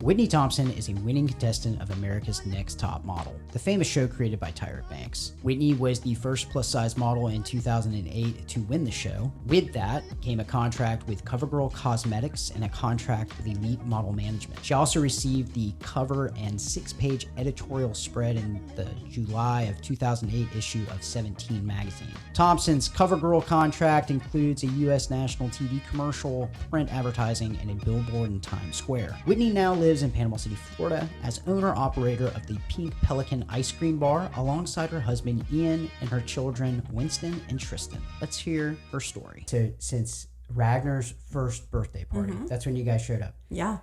Whitney Thompson is a winning contestant of America's Next Top Model, the famous show created by Tyra Banks. Whitney was the first plus-size model in 2008 to win the show. With that came a contract with CoverGirl Cosmetics and a contract with Elite Model Management. She also received the cover and 6-page editorial spread in the July of 2008 issue of 17 magazine. Thompson's CoverGirl contract includes a U.S. national TV commercial, print advertising, and a billboard in Times Square. Whitney now lives in Panama City, Florida, as owner-operator of the Pink Pelican ice cream bar alongside her husband Ian and her children Winston and Tristan. Let's hear her story. So since Ragnar's first birthday party, that's when you guys showed up. Yeah.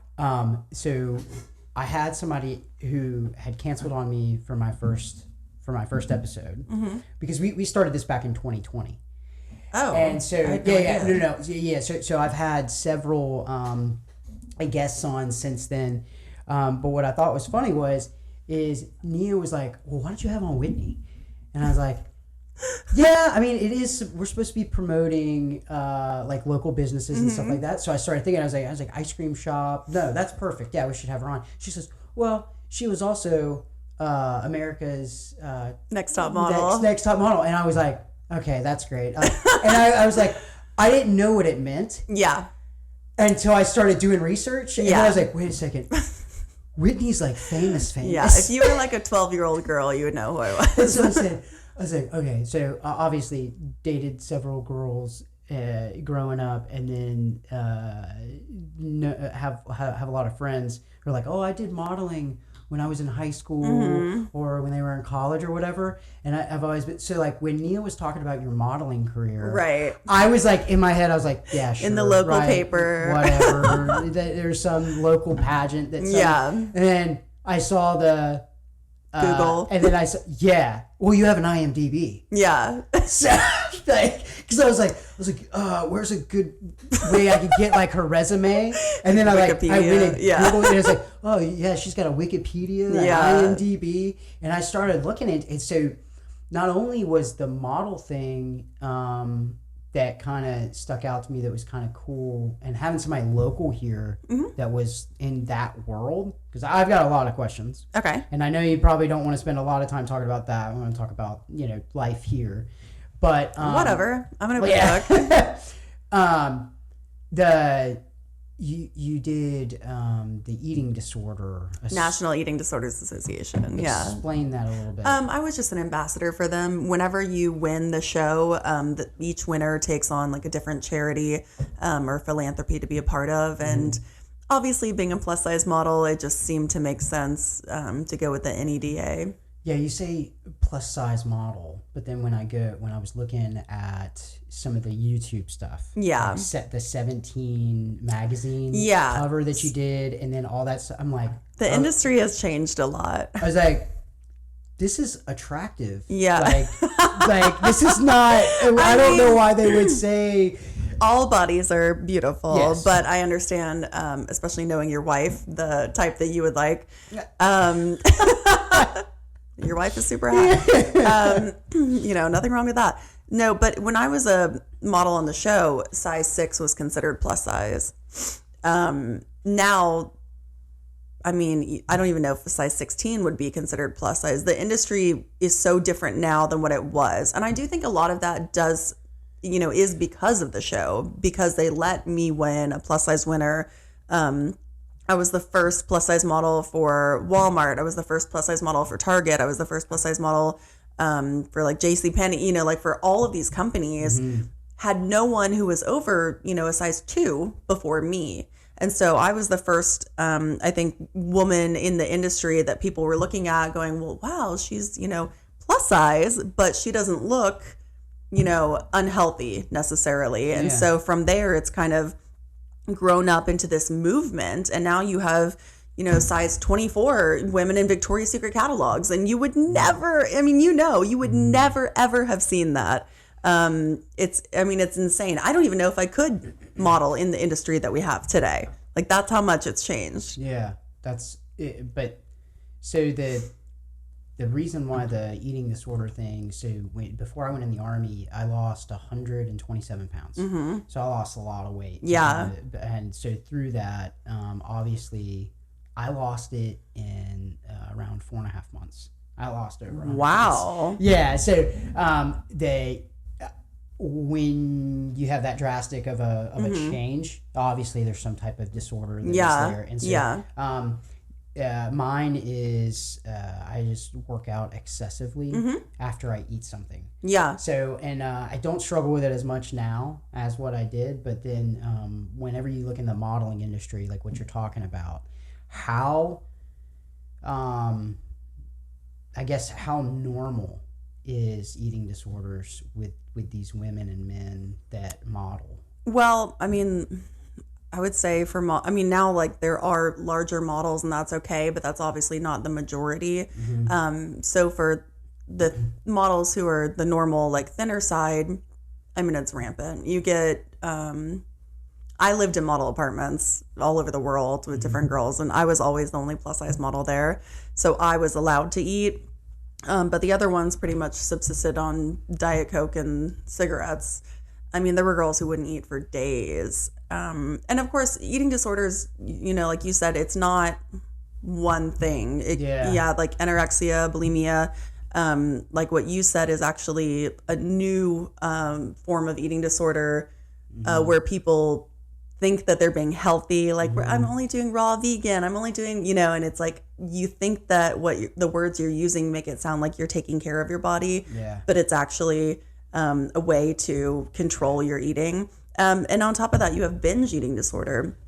So I had somebody who had canceled on me for my first episode because we started this back in 2020. Oh. And so So I've had several guests on since then. But what I thought was funny is Nia was like, well, why don't you have on Whitney? And I was like, yeah, I mean, it is, we're supposed to be promoting like local businesses and stuff like that. So I started thinking, I was like, ice cream shop. No, that's perfect. Yeah, we should have her on. She says, well, she was also America's Next Top Model. Next Top Model. And I was like, okay, that's great. And I was like, I didn't know what it meant. Yeah. Until I started doing research. And then I was like, wait a second. Whitney's like famous. Yeah, if you were like a 12-year-old girl, you would know who I was. That's what I said. I was like, okay, so obviously dated several girls growing up, and then have a lot of friends who are like, oh, I did modeling when I was in high school or when they were in college or whatever. And I've always been, so like when Nia was talking about your modeling career, right? I was like, in my head, I was like, yeah, sure. In the local paper. Whatever. There's some local pageant that's, and then I saw the, Google. And then I said, yeah, well, you have an IMDb. Yeah. So, like, because I was like, where's a good way I could get like her resume? And then I went and Googled it, and I was like, oh yeah, she's got a Wikipedia, an IMDb, and I started looking at it. So not only was the model thing that kind of stuck out to me, that was kind of cool, and having somebody local here that was in that world, because I've got a lot of questions. Okay. And I know you probably don't want to spend a lot of time talking about that. I want to talk about, life here. But whatever. I'm going to be back. You did the eating disorder. National Eating Disorders Association. Explain that a little bit. I was just an ambassador for them. Whenever you win the show, each winner takes on like a different charity or philanthropy to be a part of. And obviously being a plus size model, it just seemed to make sense to go with the NEDA. Yeah, you say plus size model, but then when I was looking at some of the YouTube stuff, like the 17 magazine cover that you did, and then all that stuff, I'm like, the industry has changed a lot. I was like, this is attractive. Yeah, like this is not. I don't know why they would say. All bodies are beautiful, but I understand, especially knowing your wife, the type that you would like. Your wife is super hot. Nothing wrong with that. No, but when I was a model on the show, size 6 was considered plus size. Now, I mean, I don't even know if size 16 would be considered plus size. The industry is so different now than what it was. And I do think a lot of that is because of the show, because they let me win a plus size winner. I was the first plus size model for Walmart. I was the first plus size model for Target. I was the first plus size model for like JCPenney, like for all of these companies. Had no one who was over, a size 2 before me. And so I was the first, I think, woman in the industry that people were looking at going, well, wow, she's, plus size, but she doesn't look, unhealthy necessarily. And so from there, it's kind of grown up into this movement, and now you have size 24 women in Victoria's Secret catalogs, and you would never ever have seen that. It's insane. I don't even know if I could model in the industry that we have today. Like, that's how much it's changed. Yeah, that's it. But so the reason why the eating disorder thing, before I went in the Army, I lost 127 pounds. So I lost a lot of weight. Yeah. And so through that, obviously, I lost it in around 4.5 months. I lost over 100 Wow. pounds. Yeah. So when you have that drastic of a change, obviously there's some type of disorder that's there. And so, mine is I just work out excessively after I eat something. Yeah. So, and I don't struggle with it as much now as what I did. But then whenever you look in the modeling industry, like what you're talking about, how, I guess, how normal is eating disorders with these women and men that model? Well, I mean, I would say now like there are larger models and that's okay, but that's obviously not the majority. So for the models who are the normal, like thinner side, I mean, it's rampant. You get, I lived in model apartments all over the world with different girls, and I was always the only plus size model there. So I was allowed to eat. But the other ones pretty much subsisted on Diet Coke and cigarettes. I mean, there were girls who wouldn't eat for days. And of course, eating disorders, like you said, it's not one thing. Like anorexia, bulimia, like what you said is actually a new form of eating disorder where people think that they're being healthy. Like, I'm only doing raw vegan. I'm only doing, and it's like, you think that the words you're using make it sound like you're taking care of your body, but it's actually a way to control your eating. And on top of that, you have binge eating disorder.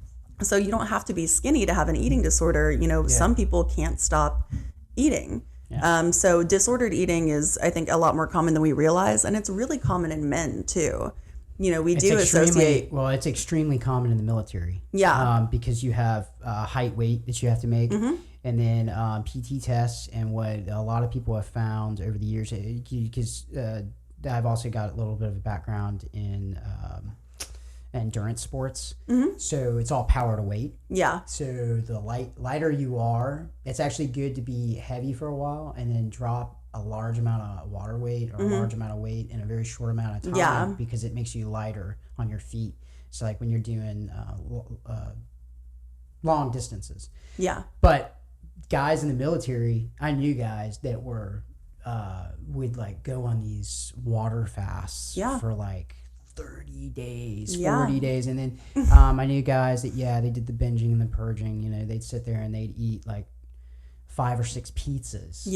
So you don't have to be skinny to have an eating disorder. Some people can't stop eating. So disordered eating is, I think, a lot more common than we realize. And it's really common in men too. Associate. Well, it's extremely common in the military. Because you have height, weight that you have to make, and then PT tests. And what a lot of people have found over the years, because I've also got a little bit of a background in endurance sports, so it's all power to weight. So the lighter you are, it's actually good to be heavy for a while and then drop a large amount of water weight or a large amount of weight in a very short amount of time, because it makes you lighter on your feet. So like when you're doing long distances. But guys in the military, I knew guys that were would like go on these water fasts for like 30 days, 40 days. And then I knew guys that, they did the binging and the purging. They'd sit there and they'd eat like 5 or 6 pizzas.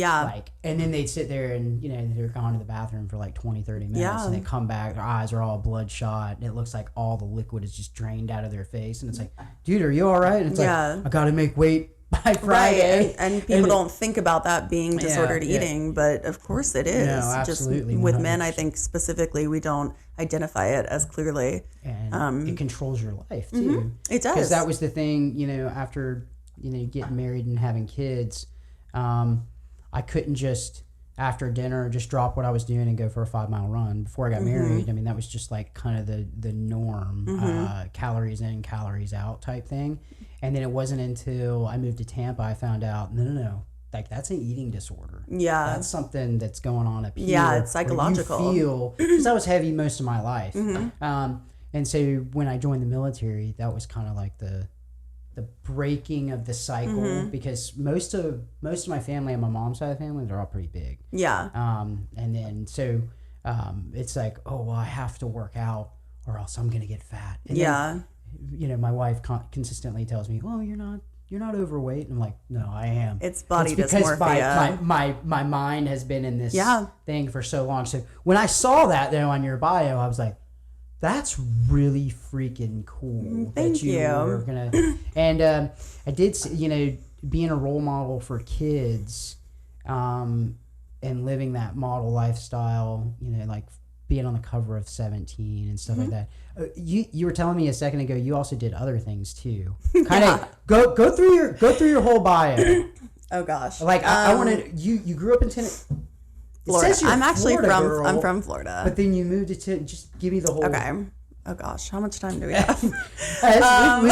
And then they'd sit there and, they're gone to the bathroom for like 20, 30 minutes and they come back, their eyes are all bloodshot and it looks like all the liquid is just drained out of their face. And it's like, dude, are you all right? And it's like, I got to make weight by Friday. Right. And people don't think about that being disordered eating, but of course it is. No, absolutely. Just with men, I think specifically, we don't identify it as clearly. And it controls your life too. It does. Because that was the thing, after, getting married and having kids, I couldn't just after dinner just drop what I was doing and go for a 5-mile run. Before I got married, I mean, that was just like kind of the norm, calories in, calories out type thing. And then it wasn't until I moved to Tampa I found out, no, like that's an eating disorder. That's something that's going on up here. It's psychological. You feel, because I was heavy most of my life. And so when I joined the military, that was kind of like the breaking of the cycle, because most of my family on my mom's side of the family, they're all pretty big. And then so it's like, oh well, I have to work out or else I'm gonna get fat. And then, my wife consistently tells me, "Oh, you're not overweight." And I'm like, "No, I am." It's body because dysmorphia. My mind has been in this thing for so long. So when I saw that though on your bio, I was like, that's really freaking cool. Thank you. Were gonna, and I did, being a role model for kids, and living that model lifestyle, like being on the cover of 17 and stuff like that. You were telling me a second ago, you also did other things too. Kind of go through your whole bio. Oh gosh. Like I wanted you grew up in Tennessee. Florida. I'm actually Florida I'm from Florida. But then you moved to just give me the whole. Okay. Oh gosh, how much time do we have? We've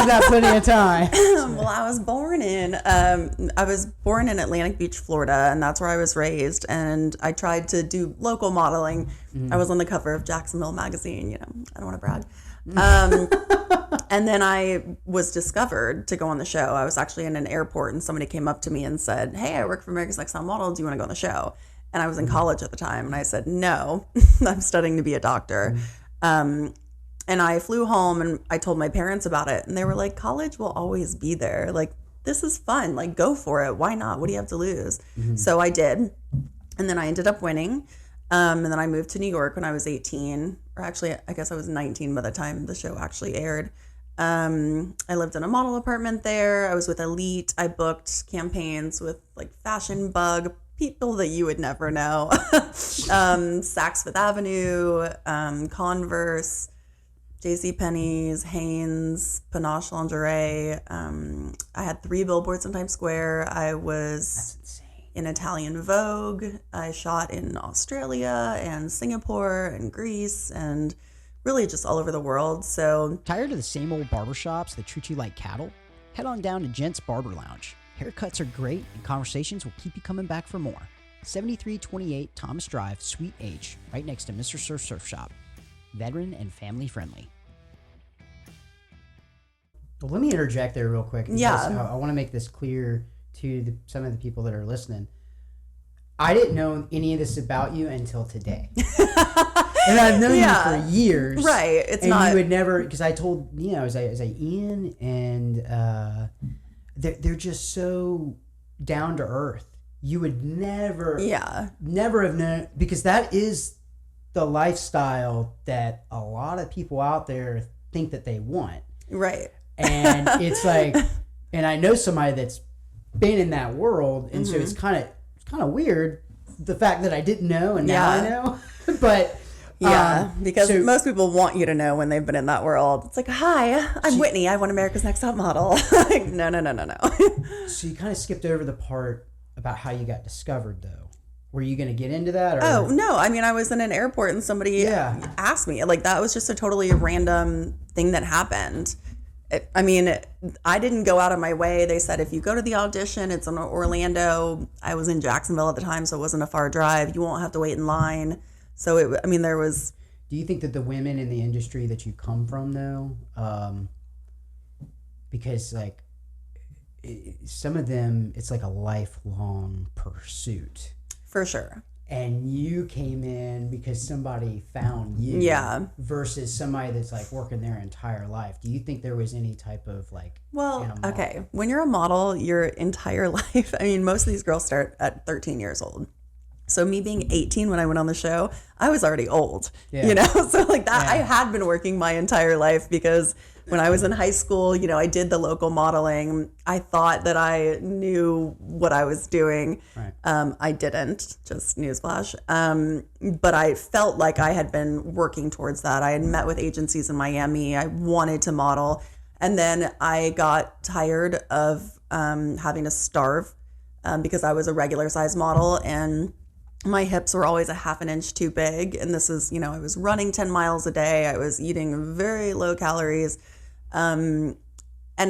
got plenty of time. Well, I was born in Atlantic Beach, Florida, and that's where I was raised. And I tried to do local modeling. I was on the cover of Jacksonville magazine. I don't want to brag. And then I was discovered to go on the show. I was actually in an airport and somebody came up to me and said, hey, I work for America's Next Top Model. Do you want to go on the show? And I was in college at the time. And I said, no, I'm studying to be a doctor. And I flew home and I told my parents about it. And they were like, college will always be there. Like, this is fun. Like, go for it. Why not? What do you have to lose? So I did. And then I ended up winning. And then I moved to New York when I was 18. Or actually, I guess I was 19 by the time the show actually aired. I lived in a model apartment there. I was with Elite. I booked campaigns with like Fashion Bug, people that you would never know. Saks Fifth Avenue, Converse, JCPenney's, Hanes, Panache Lingerie. I had 3 billboards in Times Square. I was in Italian Vogue. I shot in Australia and Singapore and Greece and really just all over the world. So tired of the same old barbershops that treat you like cattle? Head on down to Gents Barber Lounge. Haircuts are great and conversations will keep you coming back for more. 7328 Thomas Drive, Suite H, right next to Mr. Surf Shop. Veteran and family friendly. Well, let me interject there real quick. Yeah. I want to make this clear to some of the people that are listening. I didn't know any of this about you until today. And I've known you for years. Right. It's and not. You would never, because I told, as I Ian, and they're just so down to earth. You would never have known, because that is the lifestyle that a lot of people out there think that they want. Right. And it's like, and I know somebody that's been in that world, and so it's kind of weird, the fact that I didn't know and now I know. But because most people want you to know when they've been in that world. It's like, hi, I'm Whitney. I won America's Next Top Model. Like, no. So you kind of skipped over the part about how you got discovered, though. Were you going to get into that? Or? Oh, no. I mean, I was in an airport and somebody asked me. Like, that was just a totally random thing that happened. I didn't go out of my way. They said, if you go to the audition, it's in Orlando. I was in Jacksonville at the time, so it wasn't a far drive. You won't have to wait in line. So, there was... Do you think that the women in the industry that you come from, though, because, like, some of them, it's like a lifelong pursuit. For sure. And you came in because somebody found you. Yeah. Versus somebody that's, like, working their entire life. Do you think there was any type of, like... Well, okay. When you're a model, your entire life... most of these girls start at 13 years old. So me being 18 when I went on the show, I was already old, So like that, I had been working my entire life because when I was in high school, I did the local modeling. I thought that I knew what I was doing. Right. I didn't, just newsflash. But I felt like I had been working towards that. I had met with agencies in Miami. I wanted to model. And then I got tired of having to starve because I was a regular size model and my hips were always a half an inch too big. And this is, I was running 10 miles a day. I was eating very low calories. And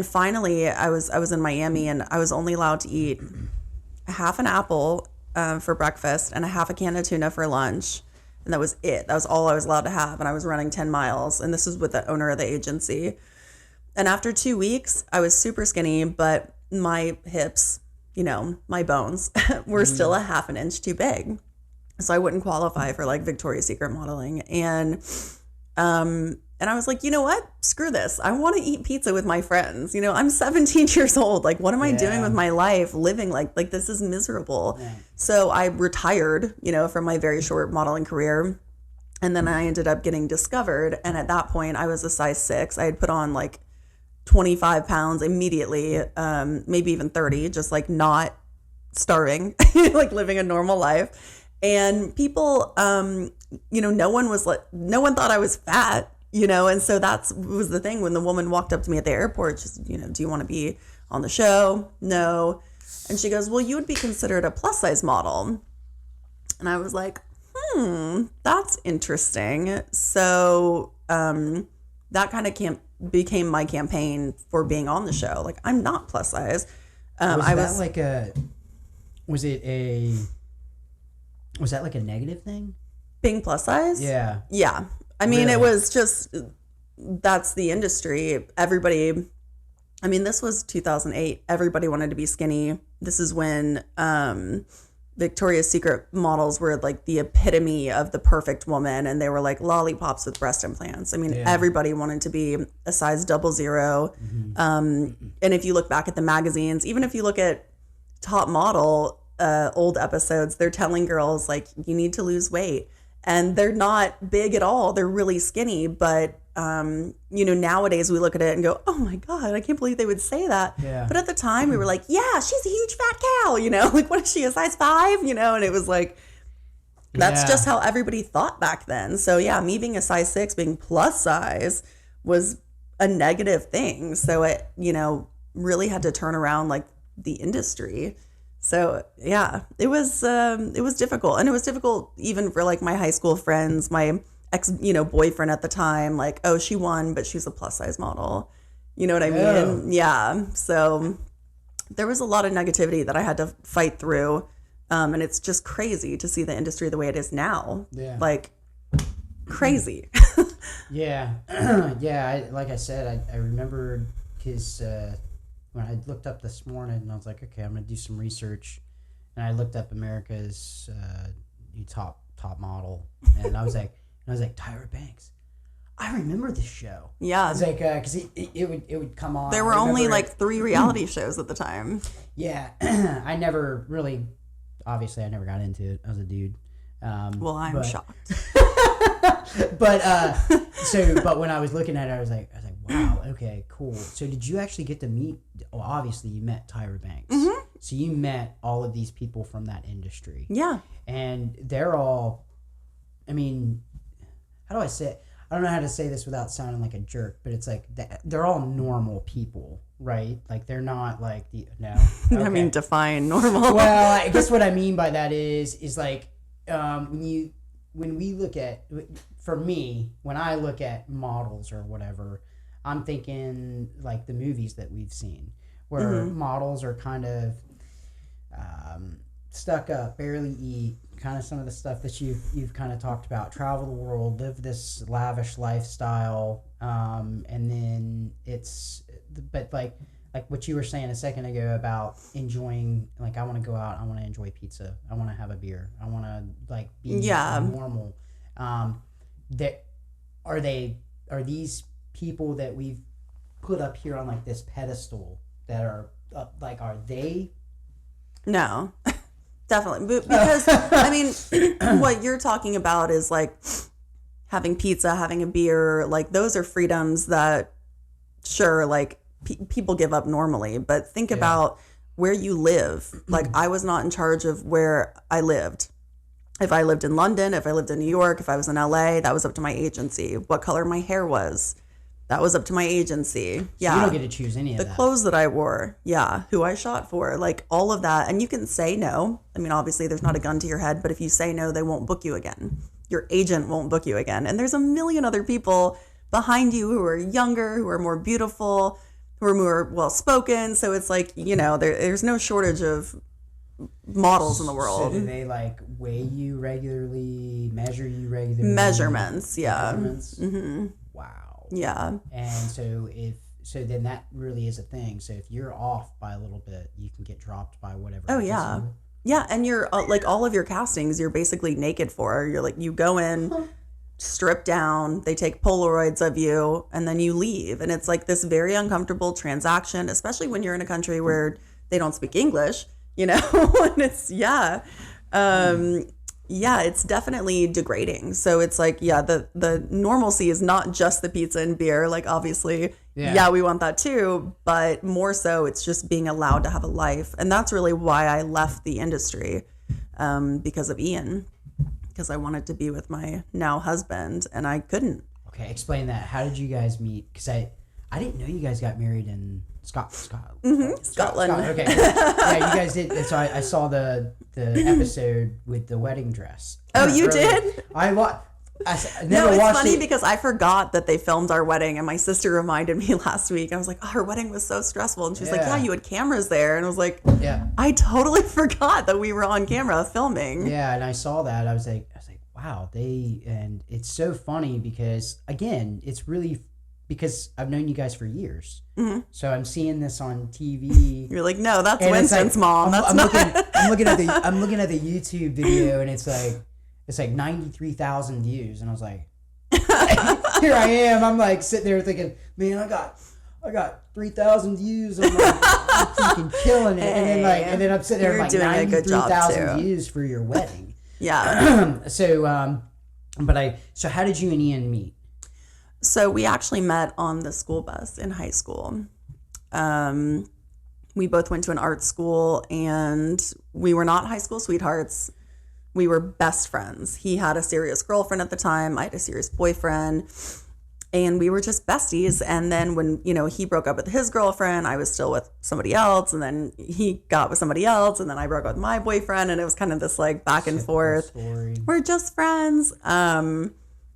finally I was in Miami and I was only allowed to eat half an apple for breakfast and a half a can of tuna for lunch. And that was it. That was all I was allowed to have. And I was running 10 miles. And this was with the owner of the agency. And after 2 weeks, I was super skinny, but my hips, my bones were still a half an inch too big. So I wouldn't qualify for like Victoria's Secret modeling. And I was like, you know what? Screw this. I want to eat pizza with my friends. I'm 17 years old. Like, what am I doing with my life? Living like this is miserable. Yeah. So I retired, from my very short modeling career. And then I ended up getting discovered. And at that point I was a size 6. I had put on like 25 pounds immediately, maybe even 30, just like not starving, like living a normal life. And people, no one thought I was fat, and so that was the thing when the woman walked up to me at the airport, just, do you want to be on the show? No. And she goes, well, you would be considered a plus size model. And I was like, that's interesting. So, that kind of became my campaign for being on the show. Like, I'm not plus size. Was that like a negative thing? Being plus size? Yeah. Yeah. It was just, that's the industry. Everybody, I mean, this was 2008. Everybody wanted to be skinny. This is when Victoria's Secret models were like the epitome of the perfect woman, and they were like lollipops with breast implants. I mean, everybody wanted to be a size 00. And if you look back at the magazines, even if you look at Top Model old episodes, they're telling girls like, you need to lose weight. And they're not big at all. They're really skinny. But, nowadays we look at it and go, oh my God, I can't believe they would say that. Yeah. But at the time we were like, yeah, she's a huge fat cow, like, what is she, a size 5? And it was like, that's just how everybody thought back then. So yeah, me being a size 6, being plus size was a negative thing. So it, really had to turn around like the industry. So yeah, it was difficult. And it was difficult even for like my high school friends, my ex, boyfriend at the time, like, oh, she won, but she's a plus size model. You know what I mean? Yeah. So there was a lot of negativity that I had to fight through. And it's just crazy to see the industry the way it is now. Yeah. Like crazy. Yeah. Yeah. Like I said, I remember because when I looked up this morning and I was like, okay, I'm going to do some research. And I looked up America's new top model. And I was like, Tyra Banks. I remember this show. Yeah. It's like, because it would come on. There were only like 3 reality shows at the time. Yeah. I never really, obviously I never got into it as a dude. Well, I'm shocked. But when I was looking at it, I was like, wow, okay, cool. So did you actually get to meet, well, obviously you met Tyra Banks. Mm-hmm. So you met all of these people from that industry. Yeah. And they're all, I mean, how do I say it? I don't know how to say this without sounding like a jerk, but it's like they're all normal people, right? Like they're not like no. Okay. I mean, define normal. Well, I guess what I mean by that is like when we look at, for me, when I look at models or whatever, I'm thinking like the movies that we've seen where models are kind of stuck up, barely eat, kind of some of the stuff that you've kind of talked about, travel the world, live this lavish lifestyle, and then but like what you were saying a second ago about enjoying, like I want to go out, I want to enjoy pizza, I want to have a beer, I want to like be normal. Are these people that we've put up here on like this pedestal that are are they? No. Definitely. Because, I mean, what you're talking about is like having pizza, having a beer, like those are freedoms that, sure, like people give up normally. But think about where you live. Like I was not in charge of where I lived. If I lived in London, if I lived in New York, if I was in LA, that was up to my agency. What color my hair was, that was up to my agency. So you don't get to choose any of that. The clothes that I wore, who I shot for, like all of that. And you can say no. I mean, obviously there's not a gun to your head, but if you say no, they won't book you again. Your agent won't book you again. And there's a million other people behind you who are younger, who are more beautiful, who are more well-spoken. So it's like, there's no shortage of models in the world. So do they like weigh you regularly, measure you regularly? Measurements, yeah. Measurements? Mm-hmm. Wow. Yeah. And so then that really is a thing. So if you're off by a little bit, you can get dropped by whatever. Oh yeah. Yeah. And you're like all of your castings, you're basically naked for. You're like, you go in, strip down, they take Polaroids of you, and then you leave. And it's like this very uncomfortable transaction, especially when you're in a country where they don't speak English, and it's, it's definitely degrading. So it's like, the normalcy is not just the pizza and beer. Like, obviously, we want that too. But more so, it's just being allowed to have a life. And that's really why I left the industry, because of Ian. Because I wanted to be with my now husband, and I couldn't. Okay, explain that. How did you guys meet? Because I didn't know you guys got married in Scotland. Okay. Yeah, you guys did. So I saw the episode with the wedding dress. Oh, you did? I never it's watched funny it. because I forgot that they filmed our wedding, and my sister reminded me last week. I was like, oh, her wedding was so stressful. And she was like, yeah, you had cameras there. And I was like, I totally forgot that we were on camera filming. Yeah, and I saw that. I was like, wow, and it's so funny because, again, it's really because I've known you guys for years. So I'm seeing this on TV. You're like, no, that's and Winston's mom. I'm That's looking at the YouTube video, and it's like 93,000 views, and I was like, here I am. I'm like sitting there thinking, man, I got 3,000 views. I'm freaking killing it. And then I'm sitting there like 93,000 views for your wedding. Yeah. So how did you and Ian meet? So we actually met on the school bus in high school. We both went to an art school, and we were not high school sweethearts. We were best friends. He had a serious girlfriend at the time. I had a serious boyfriend, and we were just besties. And then when, he broke up with his girlfriend, I was still with somebody else, and then he got with somebody else, and then I broke up with my boyfriend, and it was kind of this like back and forth. Story. We're just friends.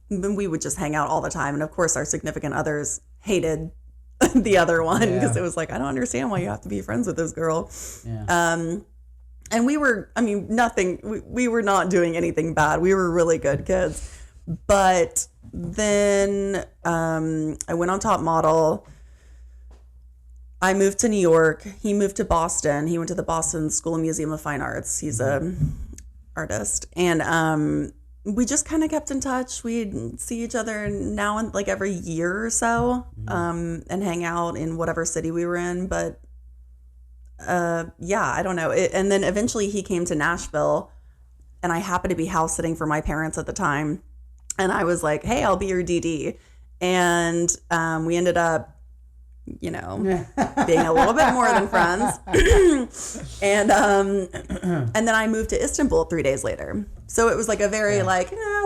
Then we would just hang out all the time. And of course, our significant others hated the other one because it was like, I don't understand why you have to be friends with this girl. Yeah. And we were, we were not doing anything bad. We were really good kids. But then I went on Top Model. I moved to New York. He moved to Boston. He went to the Boston School and Museum of Fine Arts. He's a artist. And we just kind of kept in touch. We'd see each other now and like every year or so, and hang out in whatever city we were in. But I don't know. And then eventually he came to Nashville, and I happened to be house sitting for my parents at the time. And I was like, hey, I'll be your DD. And we ended up, being a little bit more than friends. And then I moved to Istanbul 3 days later. So it was like a very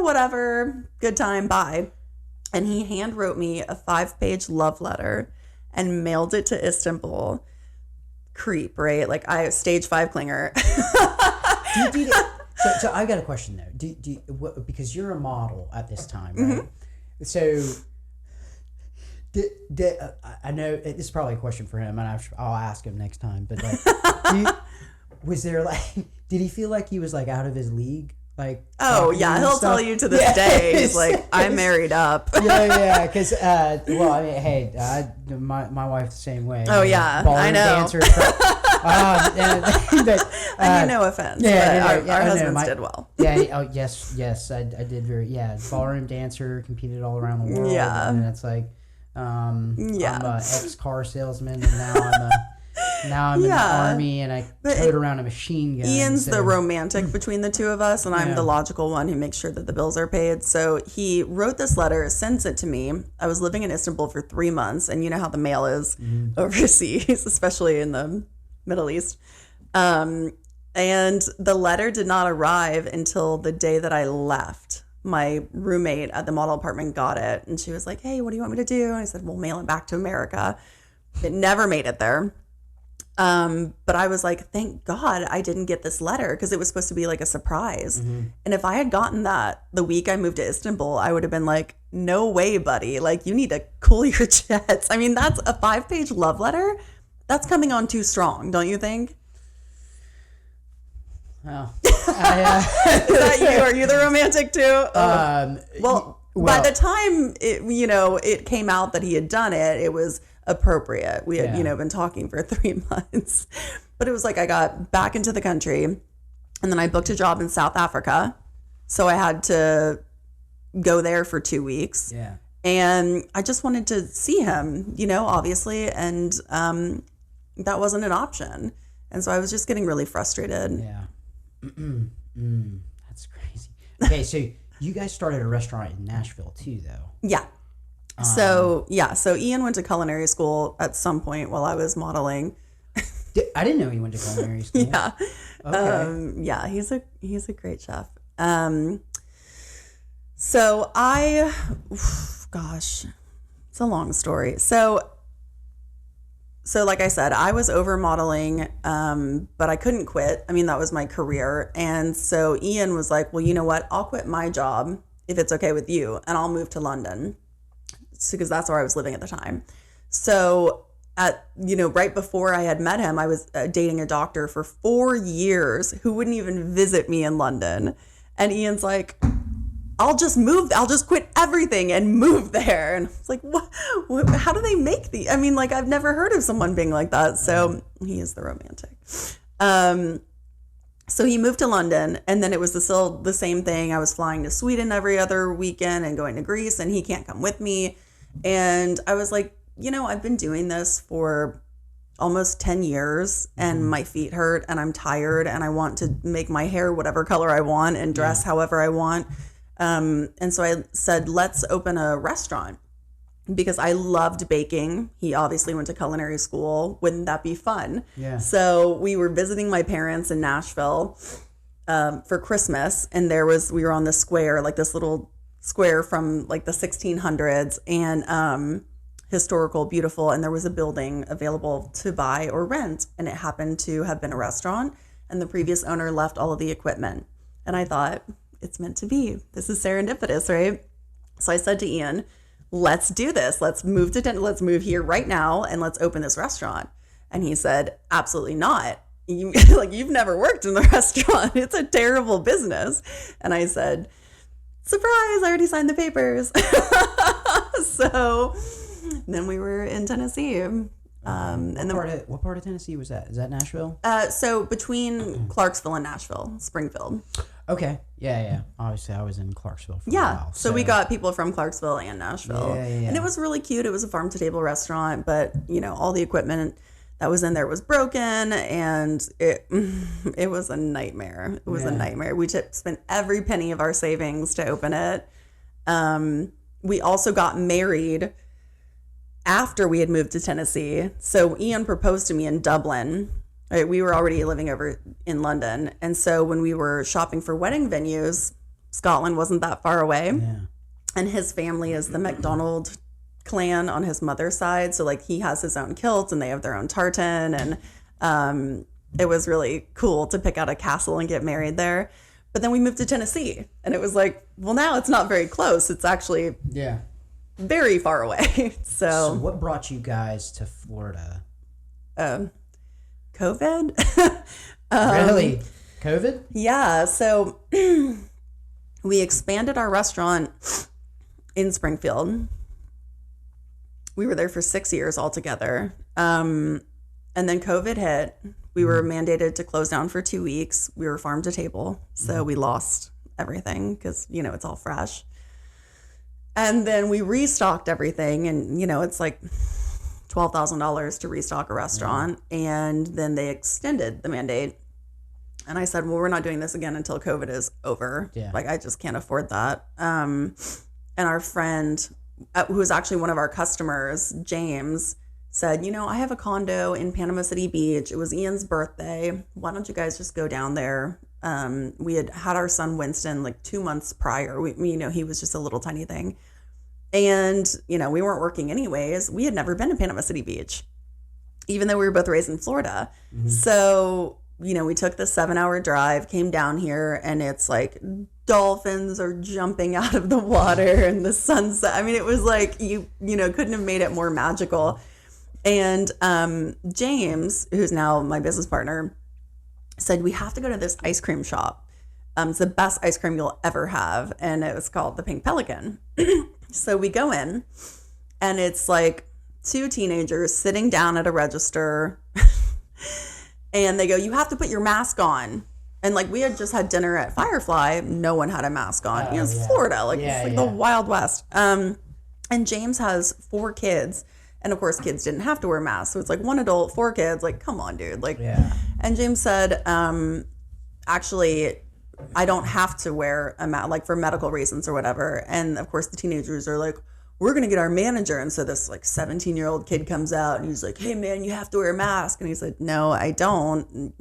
whatever, good time, bye. And he hand wrote me a 5-page love letter and mailed it to Istanbul. Creep, right? Like stage 5 clinger. So I got a question though. Because you're a model at this time, right? So I know this is probably a question for him, and I'll ask him next time. But was there did he feel like he was like out of his league? Like, oh yeah, he'll tell you to this day. He's like, I married up. Because hey, my wife's the same way. Oh yeah, I know. Dancer, no offense. Our husbands did well. Yes, I did ballroom dancer, competed all around the world. Yeah, and it's like, I'm a ex-car salesman, and now I'm in the army, and I tote around a machine gun. Ian's the romantic between the two of us, and I'm the logical one who makes sure that the bills are paid. So he wrote this letter, sent it to me. I was living in Istanbul for 3 months, and you know how the mail is overseas, especially in the Middle East. And the letter did not arrive until the day that I left. My roommate at the model apartment got it, and she was like, hey, what do you want me to do? And I said, well, mail it back to America. It never made it there. But I was like, thank God I didn't get this letter, because it was supposed to be like a surprise. And if I had gotten that the week I moved to Istanbul, I would have been like, no way, buddy. Like, you need to cool your jets. I mean, that's a 5-page love letter. That's coming on too strong, don't you think? Oh. Is that you? Are you the romantic too? Well, by the time it came out that he had done it, it was appropriate. We had been talking for 3 months, but it was like I got back into the country, and then I booked a job in South Africa, so I had to go there for 2 weeks. Yeah, and I just wanted to see him, obviously, and that wasn't an option, and so I was just getting really frustrated. Yeah. That's crazy. Okay, so you guys started a restaurant in Nashville too, though. Yeah. So Ian went to culinary school at some point while I was modeling. I didn't know he went to culinary school. Yeah. Okay. He's a great chef. So gosh, it's a long story. So like I said, I was over modeling, but I couldn't quit. I mean, that was my career. And so Ian was like, well, you know what? I'll quit my job if it's okay with you, and I'll move to London, because that's where I was living at the time. So right before I had met him, I was dating a doctor for 4 years who wouldn't even visit me in London. And Ian's like, I'll just quit everything and move there. And it's like, what? How do they make the? I mean, like, I've never heard of someone being like that. So he is the romantic. So he moved to London, and then it was still the same thing. I was flying to Sweden every other weekend and going to Greece, and he can't come with me. And I was like, I've been doing this for almost 10 years, and my feet hurt, and I'm tired, and I want to make my hair whatever color I want and dress however I want. And so I said, let's open a restaurant, because I loved baking. He obviously went to culinary school. Wouldn't that be fun? Yeah. So we were visiting my parents in Nashville for Christmas, and we were on the square, like this little square from like the 1600s, and historical, beautiful, and there was a building available to buy or rent, and it happened to have been a restaurant, and the previous owner left all of the equipment. And I thought, it's meant to be. This is serendipitous, right? So I said to Ian, let's do this. Let's move here right now, and let's open this restaurant. And he said, absolutely not. You've never worked in the restaurant. It's a terrible business. And I said, surprise, I already signed the papers. So then we were in Tennessee. What part of Tennessee was that? Is that Nashville? So between Clarksville and Nashville, Springfield. Okay. Yeah. Obviously, I was in Clarksville for a while. So we got people from Clarksville and Nashville. Yeah. And it was really cute. It was a farm-to-table restaurant, but, all the equipment that was in there was broken, and it was a nightmare. It was a nightmare. We spent every penny of our savings to open it. We also got married after we had moved to Tennessee. So Ian proposed to me in Dublin. Right, we were already living over in London. And so when we were shopping for wedding venues, Scotland wasn't that far away. Yeah. And his family is the MacDonald clan on his mother's side. So like he has his own kilt, and they have their own tartan. And it was really cool to pick out a castle and get married there. But then we moved to Tennessee, and it was like, well, now it's not very close. It's actually very far away. So what brought you guys to Florida? COVID. Really? COVID? Yeah. So we expanded our restaurant in Springfield. We were there for 6 years altogether. And then COVID hit. We were mandated to close down for 2 weeks. We were farm to table. So we lost everything because, it's all fresh. And then we restocked everything. And, it's like $12,000 to restock a restaurant. And then they extended the mandate. And I said, well, we're not doing this again until COVID is over. Yeah. Like, I just can't afford that. And our friend, who was actually one of our customers, James, said, I have a condo in Panama City Beach. It was Ian's birthday. Why don't you guys just go down there? We had our son Winston like 2 months prior. He was just a little tiny thing. And, we weren't working anyways. We had never been to Panama City Beach, even though we were both raised in Florida. Mm-hmm. So, we took the 7-hour drive, came down here, and it's like dolphins are jumping out of the water and the sunset. I mean, it was like you couldn't have made it more magical. And James, who's now my business partner, said, we have to go to this ice cream shop. It's the best ice cream you'll ever have. And it was called the Pink Pelican. So we go in, and it's like 2 teenagers sitting down at a register. And they go, you have to put your mask on. And like we had just had dinner at Firefly. No one had a mask on. It was Florida. It's like the Wild West. And James has 4 kids. And of course, kids didn't have to wear masks. So it's like 1 adult, 4 kids. Like, come on, dude. And James said, actually, I don't have to wear a mask, like for medical reasons or whatever. And of course, the teenagers are like, we're going to get our manager. And so this like 17-year-old kid comes out and he's like, hey, man, you have to wear a mask. And he's like, no, I don't,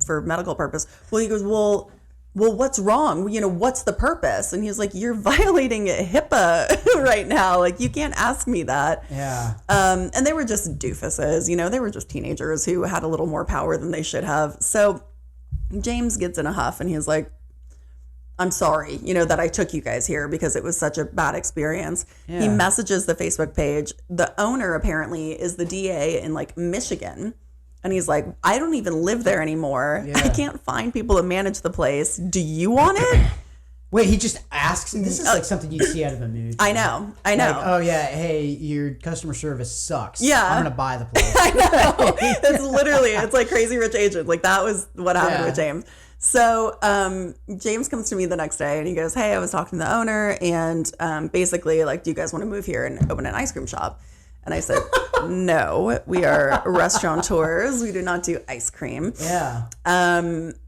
for medical purpose. Well, he goes, well, what's wrong? What's the purpose? And he's like, you're violating HIPAA right now. Like, you can't ask me that. Yeah. And they were just doofuses, they were just teenagers who had a little more power than they should have. So James gets in a huff and he's like, I'm sorry, that I took you guys here because it was such a bad experience. Yeah. He messages the Facebook page. The owner apparently is the DA in like Michigan. And he's like, I don't even live there anymore. Yeah. I can't find people to manage the place. Do you want it? Wait, he just asks. This is like something you'd see out of a movie. I know. Like, oh yeah, hey, your customer service sucks. Yeah, I'm gonna buy the place. I know. It's literally, it's like Crazy Rich Asians. Like that was what happened with James. So James comes to me the next day and he goes, hey, I was talking to the owner and basically like, do you guys want to move here and open an ice cream shop? And I said, no, we are restaurateurs. We do not do ice cream. Yeah.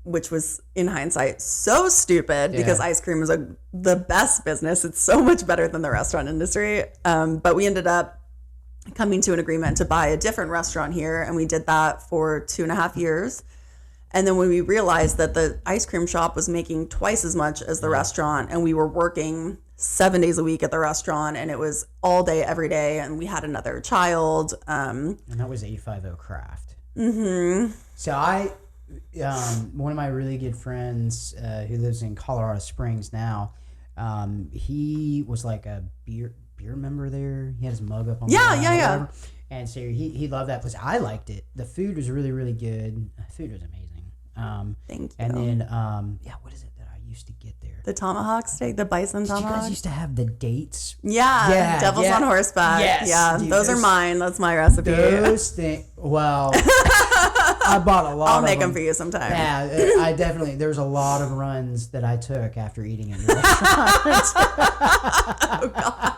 Which was, in hindsight, so stupid because ice cream is the best business. It's so much better than the restaurant industry. But we ended up coming to an agreement to buy a different restaurant here. And we did that for 2.5 years. And then when we realized that the ice cream shop was making twice as much as the restaurant and we were working 7 days a week at the restaurant and it was all day, every day. And we had another child. And that was 850 Craft. Mm-hmm. So one of my really good friends who lives in Colorado Springs now, he was like a beer member there. He had his mug up on the wall. Yeah. And so he loved that place. I liked it. The food was really, really good. The food was amazing. Thank you. And then, what is it that I used to get there? The tomahawk steak, the bison tomahawk. You guys used to have the dates. Yeah, Devils on horseback. Yes, yeah, dude, those are mine. That's my recipe. Those things. Well, I bought a lot. I'll make them for you sometime. Yeah, I definitely. There was a lot of runs that I took after eating at your restaurant. Oh God.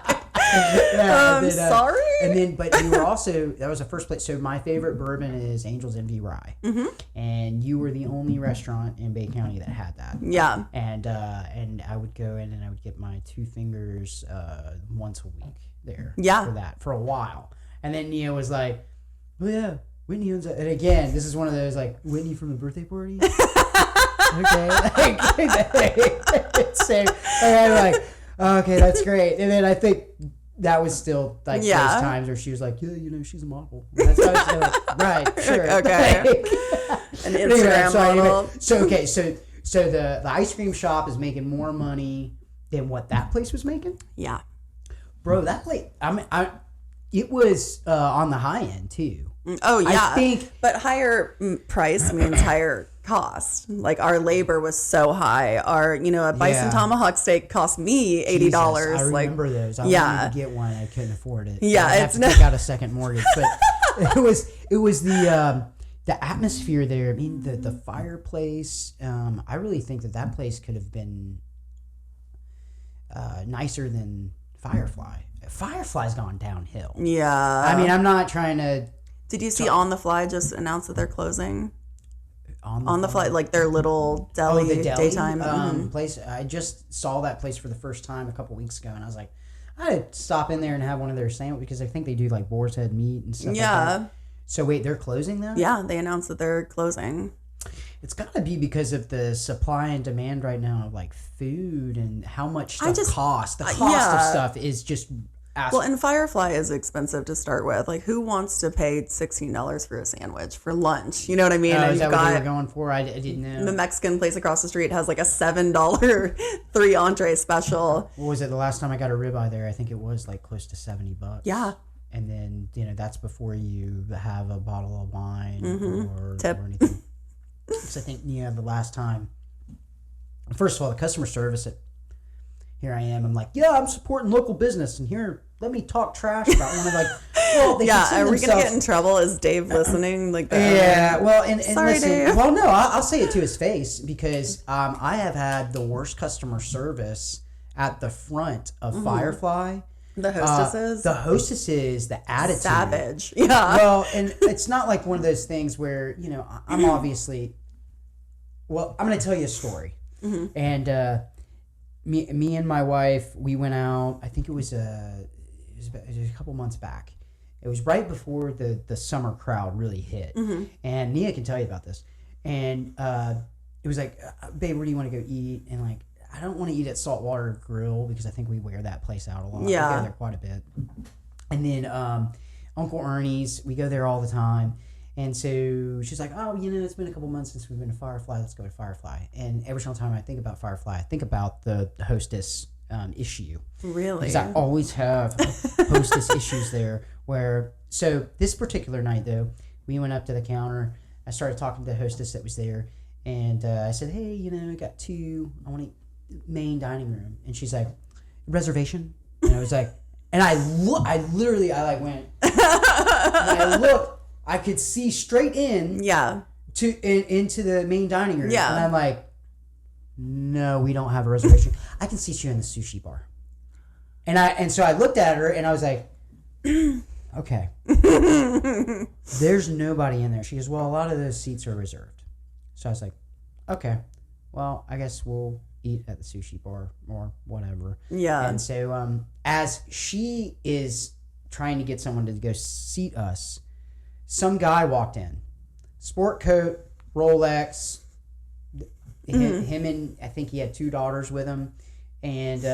Sorry. And then, but you were also, that was the first place. So my favorite bourbon is Angel's Envy Rye. Mm-hmm. And you were the only restaurant in Bay County that had that. Yeah. And I would go in and I would get my 2 fingers once a week there. Yeah. For that, for a while. And then Nia was like, oh yeah, Whitney owns it. And again, this is one of those like, Whitney from the birthday party? Okay. So, I'm like, okay, that's great. And then I think that was still like those times where she was like, yeah, she's a model. And that's how I was like, right, sure. Okay. An Instagram model. So the ice cream shop is making more money than what that place was making? Yeah. Bro, that place, it was on the high end too. Oh yeah. I think, but higher price means higher cost. Like our labor was so high. Our, a bison tomahawk steak cost me $80. I remember those. I wanted to get one. I couldn't afford it. Yeah, I had to take out a second mortgage. But it was the atmosphere there. I mean, the fireplace. I really think that place could have been nicer than Firefly. Firefly's gone downhill. Yeah. I mean, I'm not trying to. Did you see On the Fly just announced that they're closing? On the Fly, like their little deli, the deli daytime place. I just saw that place for the first time a couple weeks ago, and I was like, I'd stop in there and have one of their sandwiches because I think they do like boar's head meat and stuff like that. So wait, they're closing now? Yeah, they announced that they're closing. It's got to be because of the supply and demand right now of like food and how much stuff costs. The cost of stuff is just well, and Firefly is expensive to start with. Like, who wants to pay $16 for a sandwich for lunch? You know what I mean? Is that what they were going for? I didn't know. The Mexican place across the street has like a $7 3 entree special. What was it? The last time I got a ribeye there, I think it was like close to $70. Yeah. And then, that's before you have a bottle of wine or anything. So I think, the last time, first of all, the customer service here I am. I'm like, I'm supporting local business, and here, let me talk trash about one of like, well, they are we gonna get in trouble? Is Dave listening? Like that? Yeah, well, and sorry, listen, Dave. Well, no, I'll say it to his face because I have had the worst customer service at the front of Firefly. The hostesses? The attitude. Savage. Yeah. Well, and it's not like one of those things where, I'm obviously, well, I'm going to tell you a story. Mm-hmm. And me and my wife, we went out, I think it was a couple months back. It was right before the summer crowd really hit. Mm-hmm. And Nia can tell you about this. And it was like, babe, where do you want to go eat? And like, I don't want to eat at Saltwater Grill because I think we wear that place out a lot. Yeah. We go there quite a bit. And then Uncle Ernie's, we go there all the time. And so she's like, oh, it's been a couple months since we've been to Firefly. Let's go to Firefly. And every single time I think about Firefly, I think about the hostess issue. Really? Because I always have hostess issues there. So this particular night, though, we went up to the counter. I started talking to the hostess that was there. And I said, hey, I got 2. I want to main dining room. And she's like, reservation? And I was like, and I literally went, and I looked, I could see straight in. Yeah. Into the main dining room. Yeah. And I'm like, no, we don't have a reservation. I can seat you in the sushi bar. And so I looked at her and I was like, okay. There's nobody in there. She goes, well, a lot of those seats are reserved. So I was like, okay, well, I guess we'll eat at the sushi bar or whatever. Yeah. And so as she is trying to get someone to go seat us, some guy walked in. Sport coat, Rolex, him and I think he had 2 daughters with him. And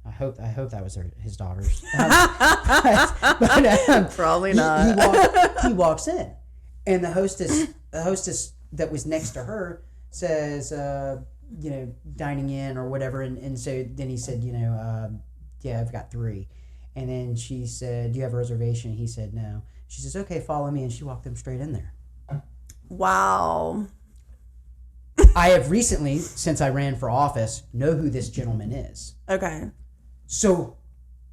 I hope that was his daughters. But, probably not. He walks in, and the hostess that was next to her says, dining in or whatever. And so then he said, yeah, I've got 3. And then she said, do you have a reservation? He said, no. She says, okay, follow me. And she walked them straight in there. Wow. I have recently, since I ran for office, know who this gentleman is. Okay. So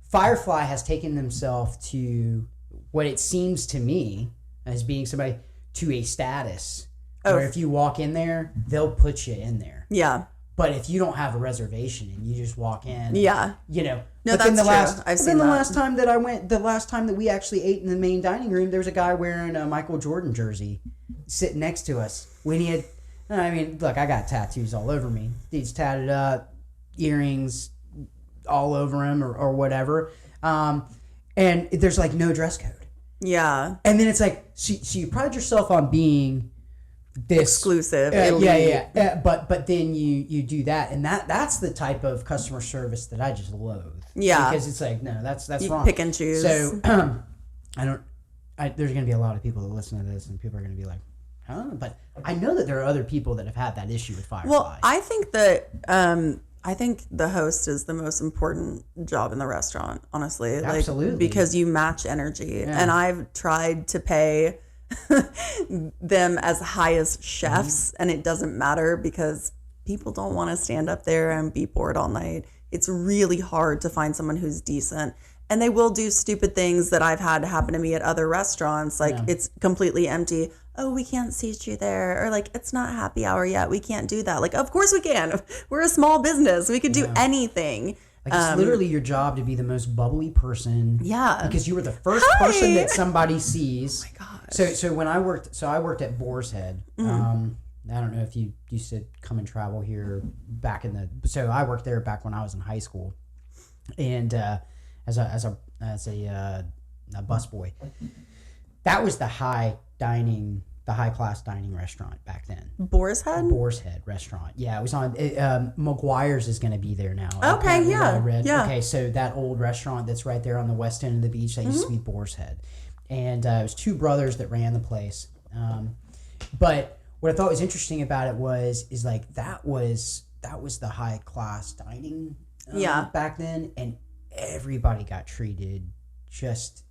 Firefly has taken themselves to what it seems to me as being somebody to a status where if you walk in there, they'll put you in there. Yeah. But if you don't have a reservation and you just walk in, yeah, No, that's true. I've seen that. Last time that I went, the last time that we actually ate in the main dining room, there was a guy wearing a Michael Jordan jersey sitting next to us. When he had, I mean, look, I got tattoos all over me. He's tatted up, earrings all over him or whatever. And there's like no dress code. Yeah. And then it's like, so you pride yourself on being this exclusive. But then you do that, and that's the type of customer service that I just loathe. Yeah. Because it's like, no, that's you wrong. Pick and choose. So there's going to be a lot of people that listen to this, and people are going to be like, huh? But I know that there are other people that have had that issue with Firefly. Well, I think that I think the host is the most important job in the restaurant, honestly. Absolutely. Because you match energy. Yeah. And I've tried to pay them as high as chefs, and it doesn't matter because people don't want to stand up there and be bored all night. It's really hard to find someone who's decent. And they will do stupid things that I've had happen to me at other restaurants. Like, it's completely empty. Oh, we can't seat you there. Or like, it's not happy hour yet. We can't do that. Like, of course we can. We're a small business. We could do anything. Like, it's literally your job to be the most bubbly person. Yeah. Because you were the first person that somebody sees. Oh my gosh. So when I worked at Boar's Head. I don't know if you used to come and travel here back so I worked there back when I was in high school. And as a busboy. That was the high class dining restaurant back then. Boar's Head restaurant. Yeah, it was on. McGuire's is going to be there now. Okay, yeah. Okay, so that old restaurant that's right there on the west end of the beach, that used to be Boar's Head, and it was 2 brothers that ran the place. But what I thought was interesting about it was that was the high class dining. Back then, and everybody got treated just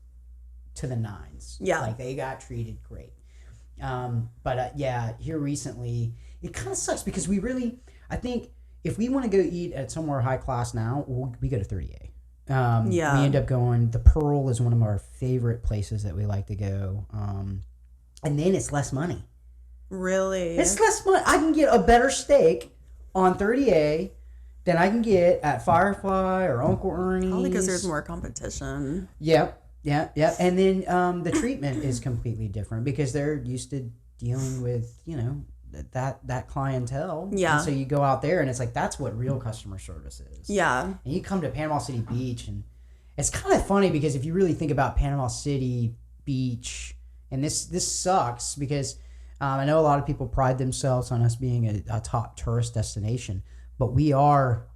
to the nines. Yeah, like they got treated great. But here recently, it kind of sucks because I think if we want to go eat at somewhere high class now, we go to 30A. We end up going, the Pearl is one of our favorite places that we like to go. And then it's less money. Really? It's less money. I can get a better steak on 30A than I can get at Firefly or Uncle Ernie's. Probably because there's more competition. Yep. Yeah. And then the treatment is completely different because they're used to dealing with, that clientele. Yeah. And so you go out there and it's like, that's what real customer service is. Yeah. And you come to Panama City Beach, and it's kind of funny because if you really think about Panama City Beach, and this sucks because I know a lot of people pride themselves on us being a top tourist destination, but we are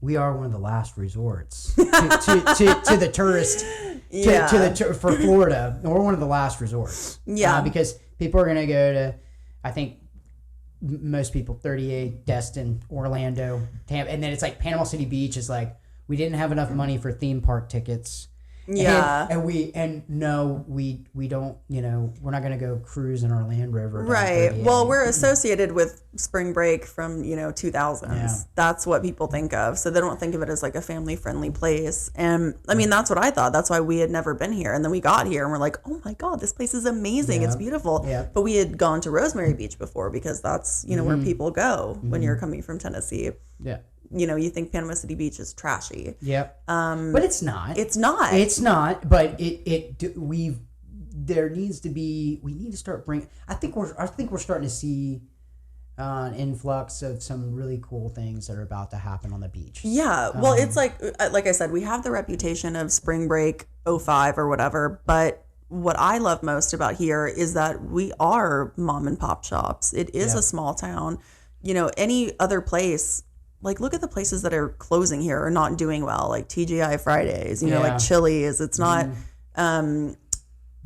one of the last resorts to the tourist for Florida. We're one of the last resorts. Yeah, because people are going to go to, I think most people, 38, Destin, Orlando, Tampa, and then it's like Panama City Beach is like, we didn't have enough money for theme park tickets, Yeah. And no, we don't, we're not going to go cruise in our Land Rover. Right. Well, we're associated with spring break from, 2000s. Yeah. That's what people think of. So they don't think of it as like a family friendly place. And I mean, that's what I thought. That's why we had never been here. And then we got here and we're like, oh my God, this place is amazing. It's beautiful. Yeah. But we had gone to Rosemary Beach before because that's, where people go when you're coming from Tennessee. Yeah. You think Panama City Beach is trashy. Yep. But it's not. It's not. It's not. But there needs to be. We need to start bringing. I think we're starting to see an influx of some really cool things that are about to happen on the beach. Yeah. Well, it's like I said, we have the reputation of spring break 05 or whatever, but what I love most about here is that we are mom and pop shops. It is a small town. Any other place. Like, look at the places that are closing here or not doing well, like TGI Fridays, like Chili's. It's not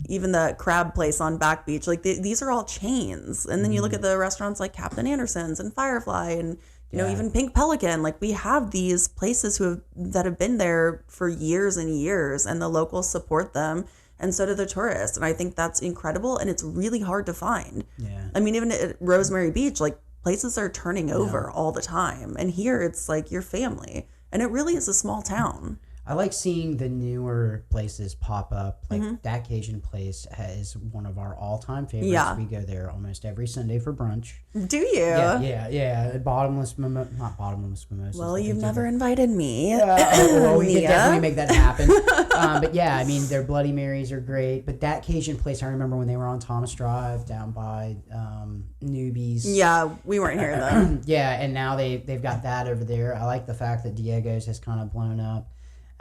even the crab place on Back Beach. Like, these are all chains. And then you look at the restaurants like Captain Anderson's and Firefly and, even Pink Pelican. Like, we have these places that have been there for years and years, and the locals support them. And so do the tourists. And I think that's incredible. And it's really hard to find. Yeah. I mean, even at Rosemary Beach, like, places are turning over all the time. And here it's like your family. And it really is a small town. I like seeing the newer places pop up. Like that Cajun place is one of our all-time favorites. Yeah. We go there almost every Sunday for brunch. Do you? Yeah. Not bottomless mimosas. Well, you've never invited me. Well, we could definitely make that happen. But yeah, I mean, their Bloody Marys are great. But that Cajun place, I remember when they were on Thomas Drive down by Newbies. Yeah, we weren't here then. Yeah, and now they've got that over there. I like the fact that Diego's has kind of blown up.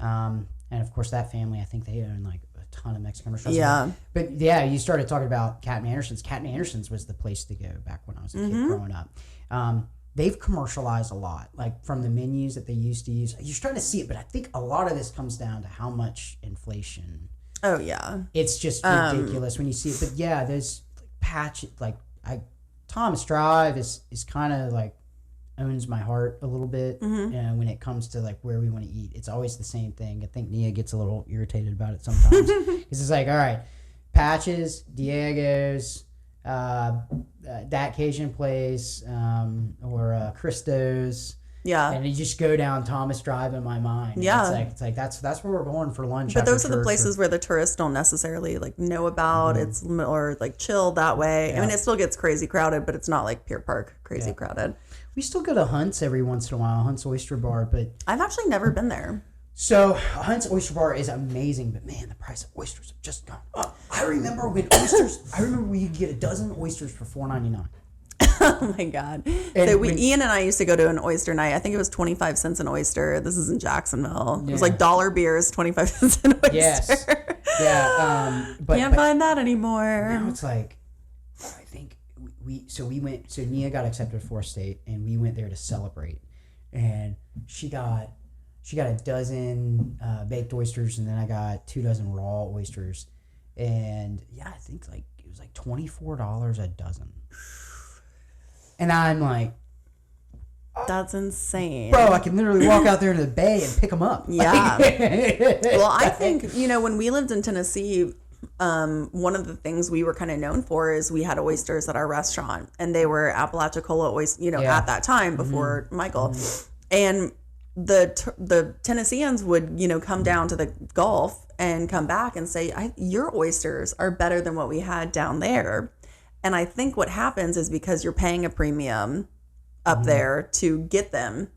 And of course, that family, I think they own like a ton of Mexican restaurants. Yeah. But yeah, you started talking about Captain Anderson's. Captain Anderson's was the place to go back when I was a kid growing up. They've commercialized a lot, like from the menus that they used to use. You're starting to see it, but I think a lot of this comes down to how much inflation. Oh, yeah. It's just ridiculous when you see it. But yeah, there's patches, Thomas Drive is kind of like, owns my heart a little bit when it comes to like where we want to eat. It's always the same thing. I think Nia gets a little irritated about it sometimes because it's like, all right, Patches, Diego's, that Cajun place, or Christo's. Yeah. And you just go down Thomas Drive in my mind. Yeah. It's like that's where we're going for lunch. But those are the places where the tourists don't necessarily like know about. It's or like chill that way. Yeah. I mean, it still gets crazy crowded, but it's not like Pier Park crazy crowded. We still go to Hunt's every once in a while, Hunt's Oyster Bar, but I've actually never been there. So Hunt's Oyster Bar is amazing, but man, the price of oysters have just gone up. I remember we could get a dozen oysters for $4.99. Oh my God. So Ian and I used to go to an oyster night. I think it was 25 cents an oyster. This is in Jacksonville. Yeah. It was like dollar beers, 25 cents an oyster. Yes. Yeah. Can't find that anymore. Now it's like, I think we went, so Nia got accepted for state and we went there to celebrate. And she got a dozen baked oysters, and then I got 2 dozen raw oysters. And yeah, I think like it was like $24 a dozen. And I'm like, that's insane. Bro, I can literally walk out there to the bay and pick them up. Yeah. Well, I think, when we lived in Tennessee, one of the things we were kind of known for is we had oysters at our restaurant, and they were Apalachicola oysters, at that time before Michael. And the Tennesseans would, come down to the Gulf and come back and say, your oysters are better than what we had down there. And I think what happens is because you're paying a premium up there to get them,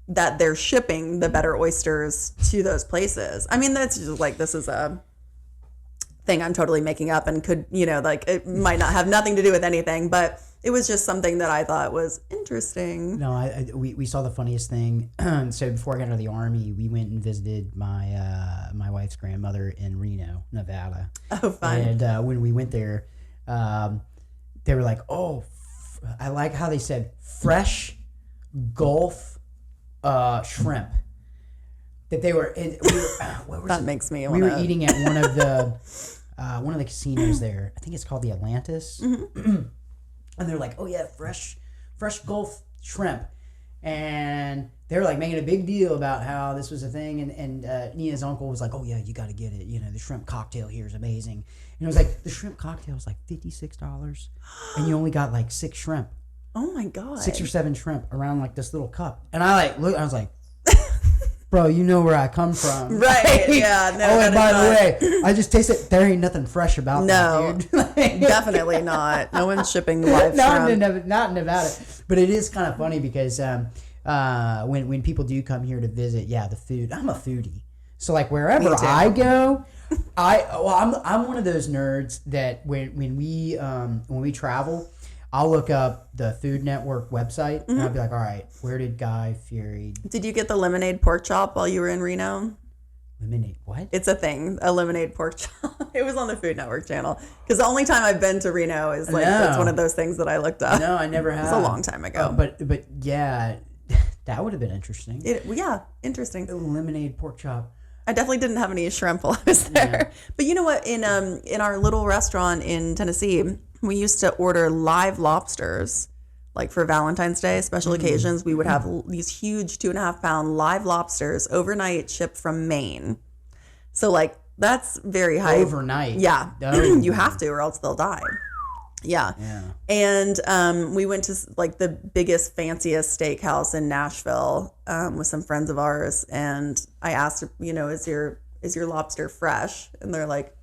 that they're shipping the better oysters to those places. I mean, that's just like, this is a thing I'm totally making up and could, it might not have nothing to do with anything, but it was just something that I thought was interesting. No, we saw the funniest thing. So before I got out of the Army, we went and visited my wife's grandmother in Reno, Nevada. Oh, fun. And when we went there, they were like, I like how they said fresh Gulf shrimp. That they were, that makes me we were eating at one of the casinos there. I think it's called the Atlantis. And they're like, oh yeah, fresh Gulf shrimp. And they were like making a big deal about how this was a thing, and Nina's uncle was like, "Oh yeah, you got to get it. You know, the shrimp cocktail here is amazing." And it was like the shrimp cocktail was like $56, and you only got like 6 shrimp. Oh my god, 6 or 7 shrimp around like this little cup, and I like look. I was like, "Bro, you know where I come from, right? Yeah. No, oh, and by the way, I just taste it. There ain't nothing fresh about that, dude. Definitely not. No one's shipping live shrimp. Not in Nevada, but it is kind of funny because when people do come here to visit, the food. I'm a foodie, so like wherever I go, I'm one of those nerds that when we travel, I'll look up the Food Network website and I'll be like, all right, where did Guy Fieri? Did you get the lemonade pork chop while you were in Reno? Lemonade what? It's a thing, a lemonade pork chop. It was on the Food Network channel. Because the only time I've been to Reno is like that's one of those things that I looked up. No, I never have. It's a long time ago. But yeah, that would have been interesting. Interesting. A lemonade pork chop. I definitely didn't have any shrimp while I was there. Yeah. But you know what? In our little restaurant in Tennessee, we used to order live lobsters. Like for Valentine's Day, special occasions, we would have these huge 2.5-pound live lobsters overnight shipped from Maine. So like that's very high. Overnight. Yeah. Oh. You have to or else they'll die. Yeah. And we went to like the biggest, fanciest steakhouse in Nashville with some friends of ours. And I asked, is your lobster fresh? And they're like,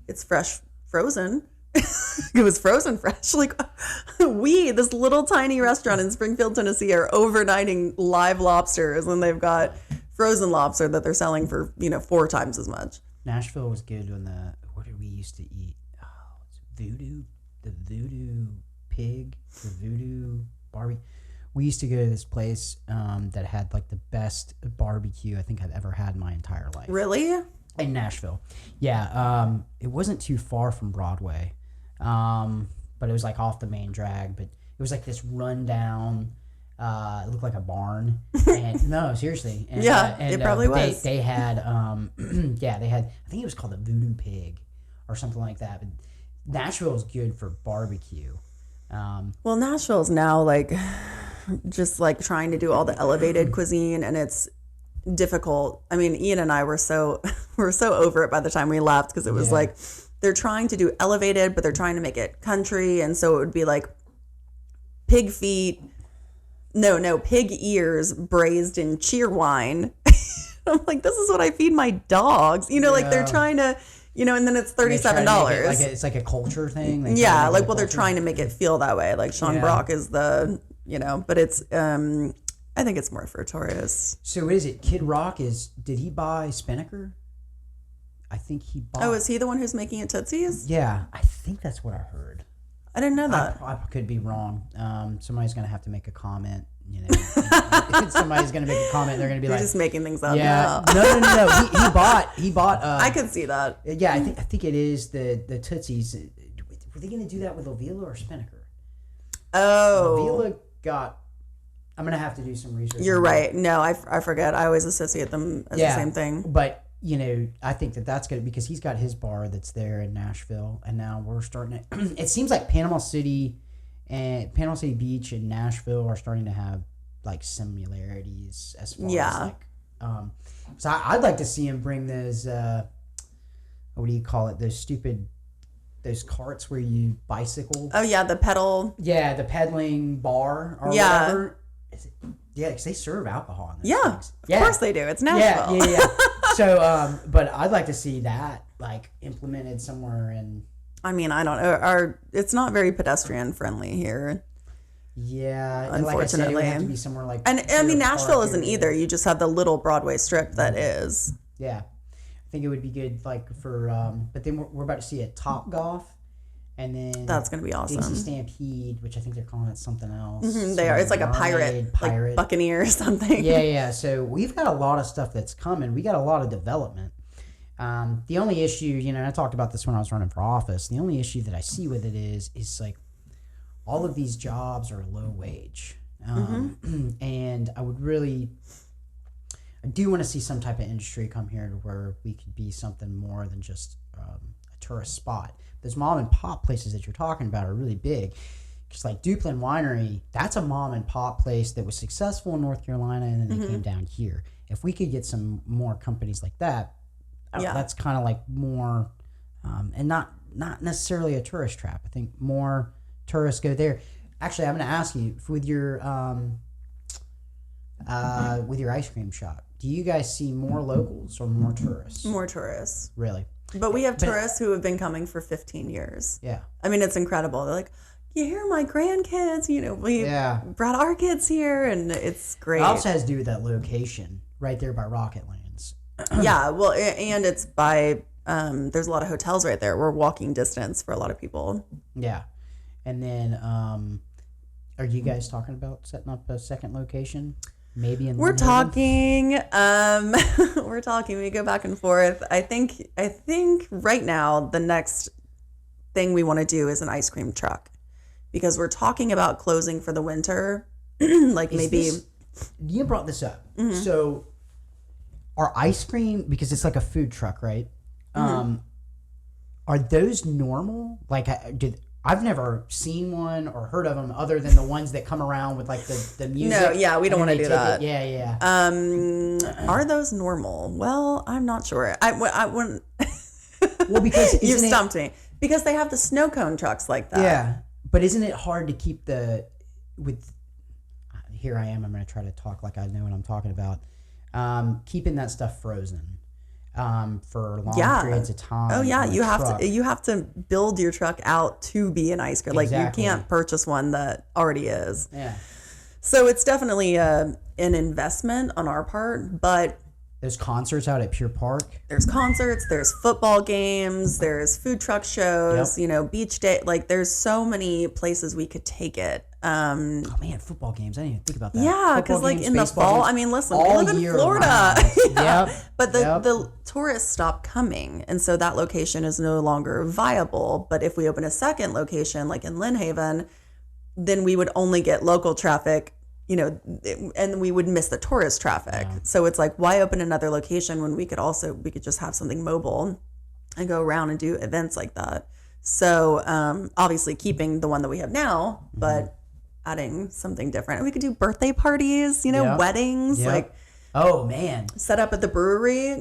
it's fresh frozen. It was frozen fresh. Like this little tiny restaurant in Springfield, Tennessee are overnighting live lobsters and they've got frozen lobster that they're selling for, 4 times as much. Nashville was good when what did we used to eat? Oh, it's the voodoo pig, the voodoo barbecue. We used to go to this place that had like the best barbecue I think I've ever had in my entire life. Really? In Nashville. Yeah. It wasn't too far from Broadway. But it was like off the main drag, but it was like this rundown, it looked like a barn. And no, seriously. And, it probably was. They had, they had, I think it was called the Voodoo Pig or something like that. But Nashville is good for barbecue. Well, Nashville's now like just like trying to do all the elevated cuisine, and it's difficult. I mean, Ian and I were so over it by the time we left because it was like they're trying to do elevated, but they're trying to make it country, and so it would be like pig feet, pig ears braised in cheer wine. I'm like, this is what I feed my dogs. Like they're trying to. And then it's $37. It's like a culture thing. They're trying to make it feel that way. Like Sean Brock is the, but it's, I think it's more for tourists. So what is it? Kid Rock did he buy Spinnaker? I think he bought. Oh, is he the one who's making it Tootsie's? Yeah, I think that's what I heard. I didn't know that. I could be wrong. Somebody's going to have to make a comment. Somebody's going to make a comment. They're going to be You're like, just making things up. Yeah, no. He bought. I could see that. Yeah, I think it is the Tootsies. Were they going to do that with Avila or Spinnaker? Oh, Avila got. I'm going to have to do some research. You're right. No, I forget. I always associate them as the same thing. But I think that's good because he's got his bar that's there in Nashville, and now we're starting to. It seems like Panama City Beach and Nashville are starting to have like similarities as far as like. So I'd like to see him bring those. What do you call it? Those carts where you bicycle. Oh yeah, the pedal. Yeah, the pedaling bar or whatever. Is it? Yeah, because they serve alcohol in those things. Of course they do. It's Nashville. Yeah. So, but I'd like to see that like implemented somewhere in. I mean, I don't know. It's not very pedestrian friendly here. Yeah, unfortunately, like I said, it would have to be somewhere like. And I mean, Nashville isn't either. You just have the little Broadway strip that is. Yeah, I think it would be good, like for. But then we're about to see a Top Golf, and then that's going to be awesome. DC Stampede, which I think they're calling it something else. They are. It's like a pirate, like Buccaneer or something. Yeah. So we've got a lot of stuff that's coming. We got a lot of development. The only issue, I talked about this when I was running for office. The only issue that I see with it is like all of these jobs are low wage. And I do want to see some type of industry come here to where we could be something more than just a tourist spot. Those mom and pop places that you're talking about are really big. Because like Duplin Winery, that's a mom and pop place that was successful in North Carolina, and then they came down here. If we could get some more companies like that, that's kind of like more, and not necessarily a tourist trap. I think more tourists go there. Actually, I'm going to ask you with your ice cream shop. Do you guys see more locals or more tourists? More tourists. Really? But we have tourists who have been coming for 15 years. Yeah. I mean, it's incredible. They're like, you hear my grandkids, we brought our kids here, and it's great. It also has to do with that location right there by Rocket Lands. Yeah, well, and it's by, there's a lot of hotels right there. We're walking distance for a lot of people. Yeah. And then, are you guys talking about setting up a second location? Maybe in we're talking. We're talking. We go back and forth. I think right now the next thing we want to do is an ice cream truck, because we're talking about closing for the winter. You brought this up. So, our ice cream, because it's like a food truck, right? Are those normal? Like, I've never seen one or heard of them other than the ones that come around with like the music. No, yeah, we don't want to do that. Yeah. Are those normal? Well, I'm not sure. I wouldn't. Well, because you stumped me. Because they have the snow cone trucks like that. Yeah, but isn't it hard to keep here I am. I'm going to try to talk like I know what I'm talking about. Keeping that stuff frozen. For long periods of time. Oh yeah, you have to build your truck out to be an ice cream. Exactly. Like you can't purchase one that already is. Yeah. So it's definitely an investment on our part, but there's concerts out at Pier Park. There's concerts, there's football games, there's food truck shows, beach day. Like there's so many places we could take it. Oh man, football games. I didn't even think about that. Yeah, because like in the fall, games, I mean, listen, we live in Florida. Yep. But the tourists stop coming. And so that location is no longer viable. But if we open a second location, like in Lynn Haven, then we would only get local traffic, and we would miss the tourist traffic. Yeah. So it's like, why open another location when we could just have something mobile and go around and do events like that. So obviously keeping the one that we have now, but adding something different. And we could do birthday parties, weddings, like, oh man, set up at the brewery,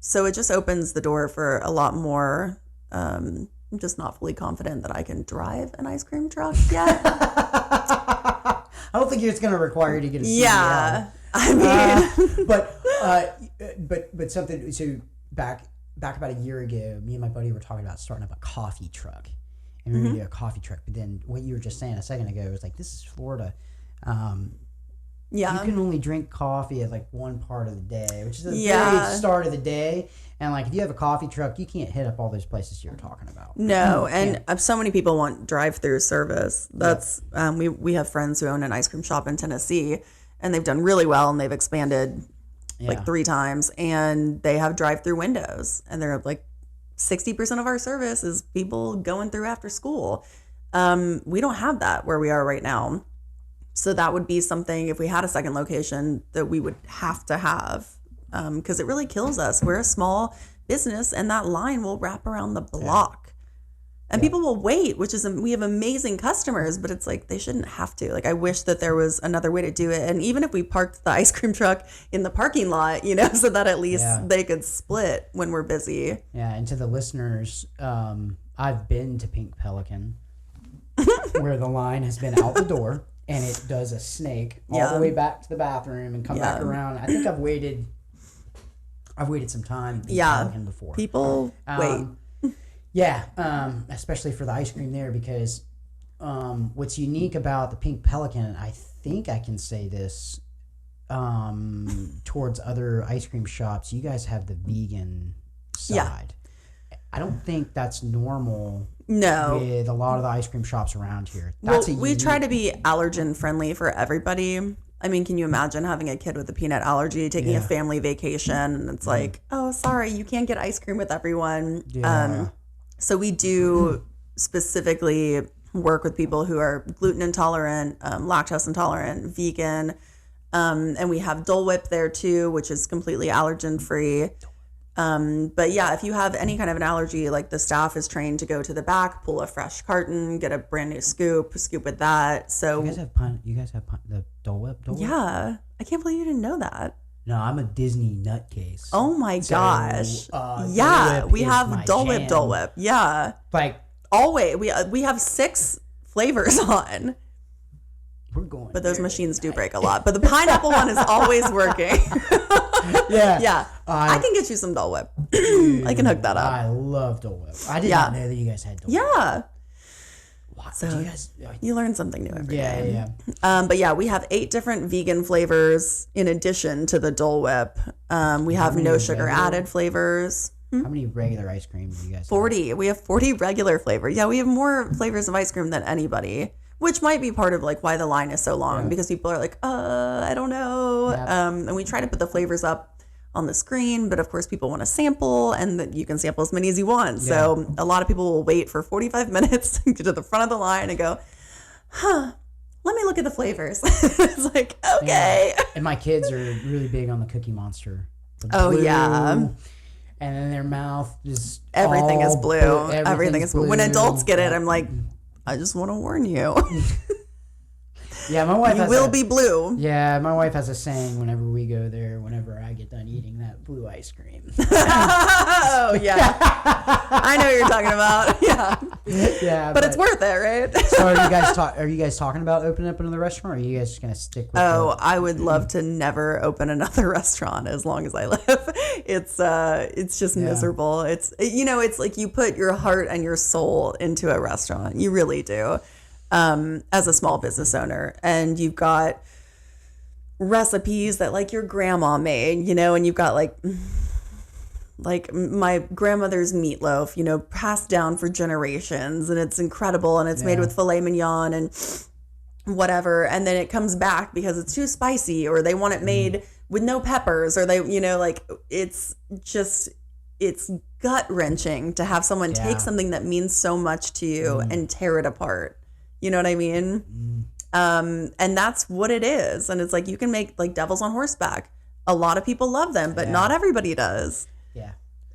so it just opens the door for a lot more. I'm just not fully confident that I can drive an ice cream truck yet. I don't think it's going to require you to get a CDL. Yeah, I mean, but something. So back about a year ago, me and my buddy were talking about starting up a coffee truck. And we were going to do a coffee truck. But then what you were just saying a second ago was like, this is Florida. You can only drink coffee at like one part of the day, which is the very start of the day. And like if you have a coffee truck, you can't hit up all those places you were talking about. No, and so many people want drive-through service. That's we have friends who own an ice cream shop in Tennessee, and they've done really well, and they've expanded like 3 times, and they have drive-through windows, and they're like 60% of our service is people going through after school. We don't have that where we are right now. So that would be something, if we had a second location, that we would have to have, because it really kills us. We're a small business, and that line will wrap around the block. And people will wait, we have amazing customers, but it's like they shouldn't have to. Like I wish that there was another way to do it. And even if we parked the ice cream truck in the parking lot, so that at least they could split when we're busy. Yeah, and to the listeners, I've been to Pink Pelican where the line has been out the door and it does a snake all the way back to the bathroom and come back around. I think I've waited some time in Pink Pelican before. People wait. Yeah, especially for the ice cream there, because what's unique about the Pink Pelican, I think I can say this towards other ice cream shops, you guys have the vegan side. Yeah. I don't think that's normal with a lot of the ice cream shops around here. We try to be allergen-friendly for everybody. I mean, can you imagine having a kid with a peanut allergy, taking a family vacation, and it's like, oh, sorry, you can't get ice cream with everyone. Yeah. So we do specifically work with people who are gluten intolerant, lactose intolerant, vegan, and we have Dole Whip there too, which is completely allergen free. But yeah, if you have any kind of an allergy, like the staff is trained to go to the back, pull a fresh carton, get a brand new scoop with that. So You guys have the Dole Whip? yeah, I can't believe you didn't know that. No, I'm a Disney nutcase. Oh my gosh. Yeah, we have Dole Whip. Yeah. Like, always. We have 6 flavors on. we're going. But those machines do break a lot. But the pineapple one is always working. Yeah. Yeah. I can get you some Dole Whip. I can hook that up. I love Dole Whip. I did not know that you guys had Dole Whip. Yeah. Wow. So Do you guys, you learn something new every day. yeah. But yeah, we have 8 different vegan flavors in addition to the Dole Whip. We have no sugar added flavors. How many regular ice cream do you guys have? 40. We have 40 regular flavors. Yeah, we have more flavors of ice cream than anybody, which might be part of like why the line is so long, because people are like, I don't know. Yeah. And we try to put the flavors up on the screen, but of course people want to sample, and you can sample as many as you want. Yeah. So a lot of people will wait for 45 minutes to get to the front of the line and go, let me look at the flavors. It's like, okay. Yeah. And my kids are really big on the Cookie Monster. Oh, yeah. And then their mouth is Everything is blue. Everything is blue. When blue. adults get it, I'm like, I just want to warn you. Yeah, my wife You will be blue. Yeah, my wife has a saying whenever we go there, whenever I get done eating that blue ice cream. Oh, yeah. I know what you're talking about. Yeah. Yeah. But it's worth it, right? So are you guys talking about opening up another restaurant, or are you guys just going to stick with I would love to never open another restaurant as long as I live. It's just miserable. It's like you put your heart and your soul into a restaurant. You really do. As a small business owner, and you've got recipes that like your grandma made, and you've got like my grandmother's meatloaf, passed down for generations, and it's incredible, and it's made with filet mignon and whatever, and then it comes back because it's too spicy, or they want it made with no peppers, or they, it's gut wrenching to have someone take something that means so much to you and tear it apart. You know what I mean? And that's what it is. And it's like, you can make like Devils on Horseback. A lot of people love them, but not everybody does. Yeah.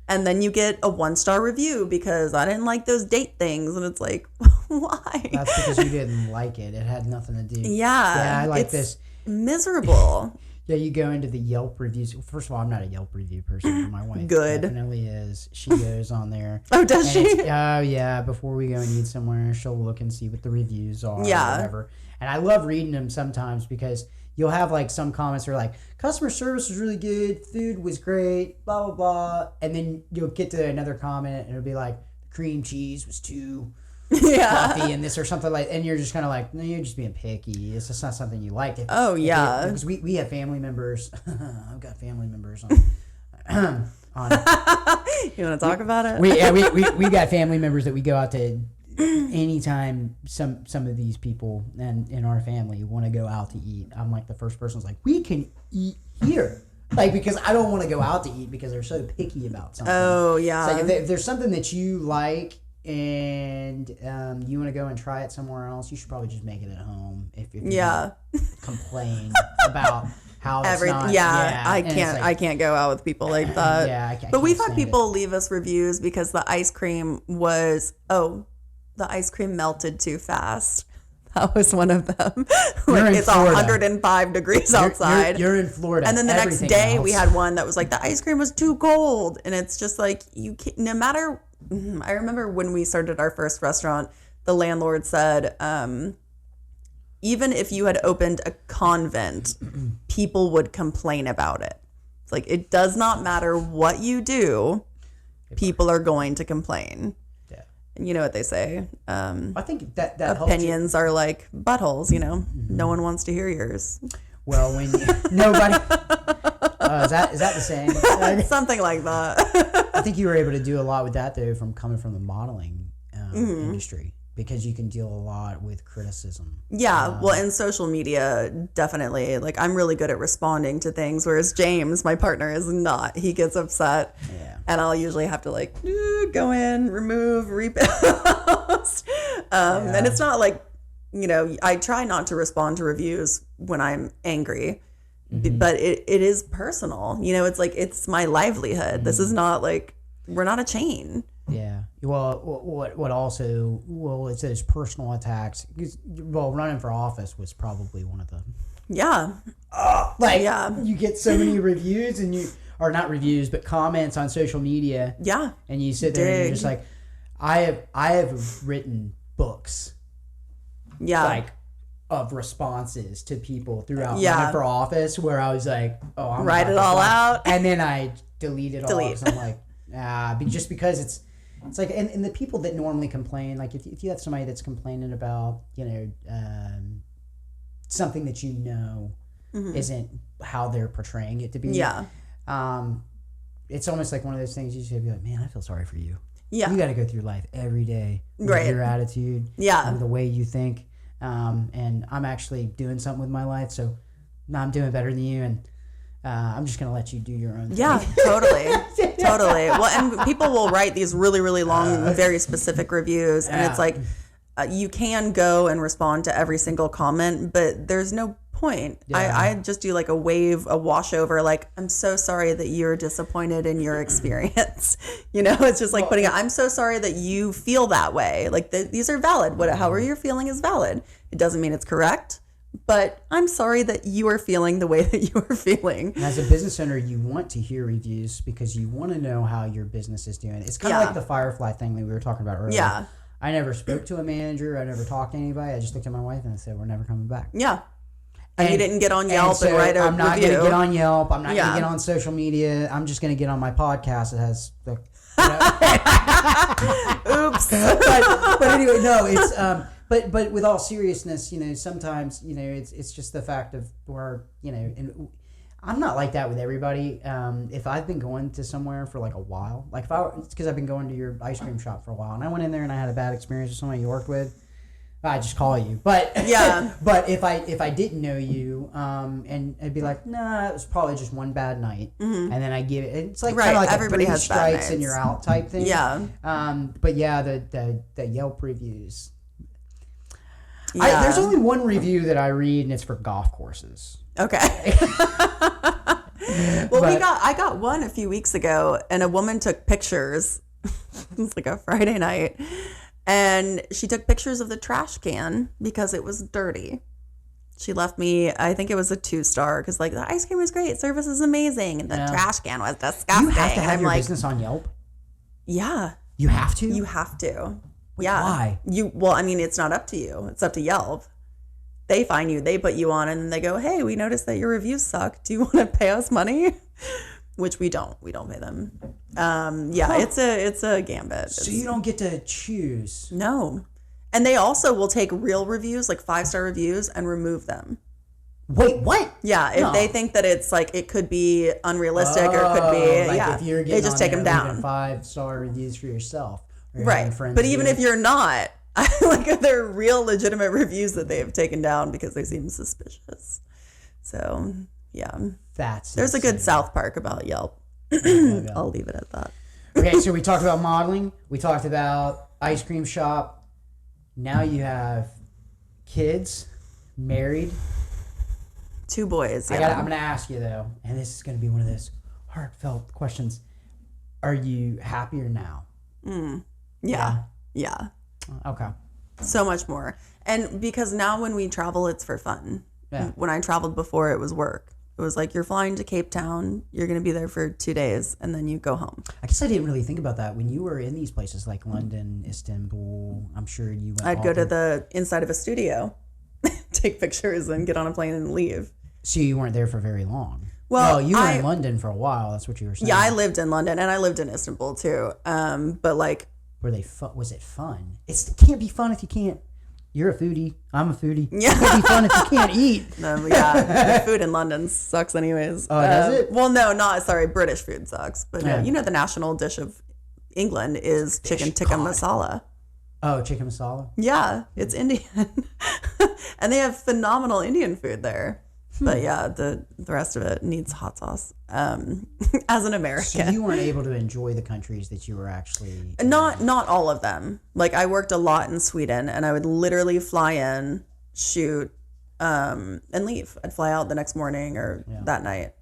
And then you get a 1-star review because I didn't like those date things. And it's like, why? That's because you didn't like it. It had nothing to do. Yeah. I like this. Miserable. Yeah, you go into the Yelp reviews. First of all, I'm not a Yelp review person, but my wife definitely is. She goes on there. Oh, does she? Oh, yeah. Before we go and eat somewhere, she'll look and see what the reviews are or whatever. And I love reading them sometimes because you'll have like some comments that are like, customer service was really good, food was great, blah, blah, blah. And then you'll get to another comment and it'll be like, the cream cheese was too fluffy and this or something like, and you're just kind of like, no, you're just being picky. It's just not something you liked. Because we have family members. I've got family members on. You want to talk about it? We got family members that we go out to anytime some of these people and in our family want to go out to eat. I'm like the first person who's like, we can eat here. Like, because I don't want to go out to eat because they're so picky about something. Oh, yeah. It's like if there's something that you like and you want to go and try it somewhere else, you should probably just make it at home. If you complain about how it's not. I can't go out with people like that. I but we've had people leave us reviews because the ice cream melted too fast. That was one of them. Like, it's 105 degrees outside. You're in Florida. And then the next day we had one that was like, the ice cream was too cold. And it's just like, you can't, no matter. I remember when we started our first restaurant, the landlord said, even if you had opened a convent, people would complain about it. It's like, it does not matter what you do, people are going to complain. And you know what they say. I think that opinions are like buttholes, No one wants to hear yours. Well, when nobody is that the saying? Something like that. I think you were able to do a lot with that though, from coming from the modeling industry, because you can deal a lot with criticism. Yeah, well, in social media, definitely. Like, I'm really good at responding to things, whereas James, my partner, is not. He gets upset. Yeah. And I'll usually have to like go in, remove, repost. And it's not like, I try not to respond to reviews when I'm angry, but it is personal. You know, it's like, it's my livelihood. This is not like, we're not a chain. Yeah. Well, what also, it says personal attacks. Well, running for office was probably one of the. Yeah. You get so many reviews or not reviews, but comments on social media. Yeah. And you sit there and you're just like, I have written books. Yeah. Like, of responses to people throughout running for office where I was like, oh, I'm write it all out. And then I delete it all because I'm like, just because it's like, and the people that normally complain, like if you have somebody that's complaining about, something that isn't how they're portraying it to be. Yeah. It's almost like one of those things you should be like, man, I feel sorry for you. Yeah. You got to go through life every day with your attitude. Yeah. And the way you think. And I'm actually doing something with my life, so now I'm doing better than you, and I'm just gonna let you do your own thing. Yeah, totally. Well, and people will write these really, really long, very specific reviews, and it's like you can go and respond to every single comment, but there's no point. I just do like a wash over, like, I'm so sorry that you're disappointed in your experience. It's just like putting it, I'm so sorry that you feel that way. Like, these are valid. However you're feeling is valid. It doesn't mean it's correct, but I'm sorry that you are feeling the way that you are feeling. And as a business owner, you want to hear reviews because you want to know how your business is doing. It's kind of like the Firefly thing that we were talking about earlier. Yeah. I never spoke to a manager. I never talked to anybody. I just looked at my wife and I said, we're never coming back. Yeah. And you didn't get on Yelp and write a review. I'm not going to get on Yelp. I'm not going to get on social media. I'm just going to get on my podcast that has the. Oops. but anyway, no, it's but with all seriousness, sometimes it's just the fact of where and I'm not like that with everybody. If I've been going to somewhere for like a while, like it's because I've been going to your ice cream shop for a while, and I went in there and I had a bad experience with somebody you worked with. I just call you, but but if I didn't know you, and I'd be like, nah, it was probably just one bad night, and then I give it. It's like kind of like everybody has strikes and you're out type thing. Yeah. But the Yelp reviews. There's only one review that I read, and it's for golf courses. Okay. Well, I got one a few weeks ago, and a woman took pictures. It was like a Friday night. And she took pictures of the trash can because it was dirty. She left me, I think it was a 2-star, because like the ice cream was great, service is amazing, and the trash can was disgusting. You have to have your business on Yelp? Yeah. You have to? You have to. Wait, why? Well, I mean, it's not up to you. It's up to Yelp. They find you, they put you on, and they go, hey, we noticed that your reviews suck. Do you want to pay us money? Which we don't. We don't pay them. It's a gambit. So you don't get to choose. No. And they also will take real reviews, like 5-star reviews, and remove them. Wait, what? Yeah, if they think that it's like it could be unrealistic or it could be, if you're they just take them down. 5-star reviews for yourself. Right. But even if you're not, like they're real legitimate reviews that they have taken down because they seem suspicious. So, yeah. There's a good South Park about Yelp. I'll leave it at that. Okay, so we talked about modeling. We talked about ice cream shop. Now you have kids, married. 2 boys. I'm going to ask you, though, and this is going to be one of those heartfelt questions. Are you happier now? Yeah. Okay. So much more. And because now when we travel, it's for fun. Yeah. When I traveled before, it was work. It was like, you're flying to Cape Town, you're going to be there for 2 days, and then you go home. I guess I didn't really think about that. When you were in these places like London, Istanbul, I'm sure you went. I'd go to the inside of a studio, take pictures, and get on a plane and leave. So you weren't there for very long. Well, you were in London for a while. That's what you were saying. Yeah, I lived in London, and I lived in Istanbul too. But like, was it fun? It can't be fun if you can't. You're a foodie. I'm a foodie. Yeah. It can't be fun if you can't eat. No, yeah, the food in London sucks anyways. Oh, does it? Well, no, sorry, British food sucks. But no, the national dish of England is chicken tikka masala. Oh, chicken masala? Yeah, it's Indian. And they have phenomenal Indian food there. But yeah, the rest of it needs hot sauce. As an American, so you weren't able to enjoy the countries that you were actually not all of them. Like I worked a lot in Sweden, and I would literally fly in, shoot and leave. I'd fly out the next morning or that night.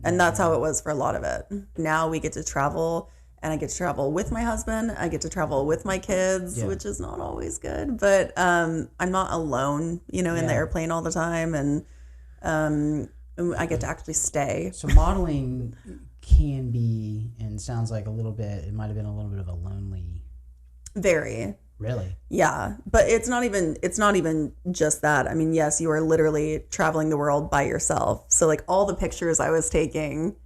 And that's how it was for a lot of it. Now we get to travel, and I get to travel with my husband. I get to travel with my kids, which is not always good. But I'm not alone, in the airplane all the time. And I get to actually stay. So modeling can be, and sounds like it might have been a little bit of a lonely. Very. Really? Yeah, but it's not even just that. I mean, yes, you are literally traveling the world by yourself. So like all the pictures I was taking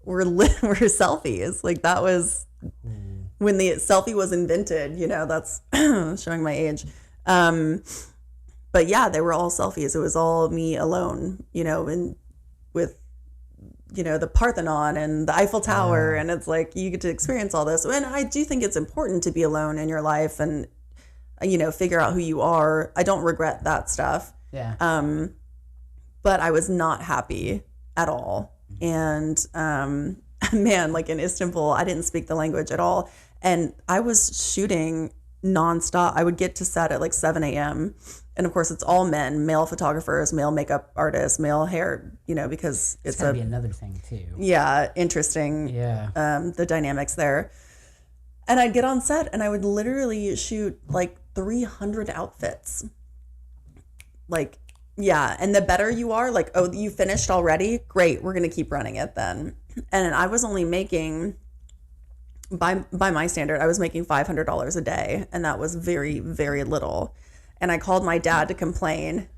were selfies. Like that was when the selfie was invented, that's showing my age. But yeah, they were all selfies. It was all me alone, and with the Parthenon and the Eiffel Tower, and it's like you get to experience all this. And I do think it's important to be alone in your life and figure out who you are. I don't regret that stuff. Yeah. But I was not happy at all. And man, like in Istanbul, I didn't speak the language at all. And I was shooting nonstop. I would get to set at like 7 a.m. And of course, it's all men, male photographers, male makeup artists, male hair, because it's gotta be another thing too. Yeah, interesting. Yeah. The dynamics there. And I'd get on set and I would literally shoot like 300 outfits. Like, yeah. And the better you are, like, oh, you finished already? Great. We're going to keep running it then. And I was only making, by my standard, I was making $500 a day. And that was very, very little. And I called my dad to complain.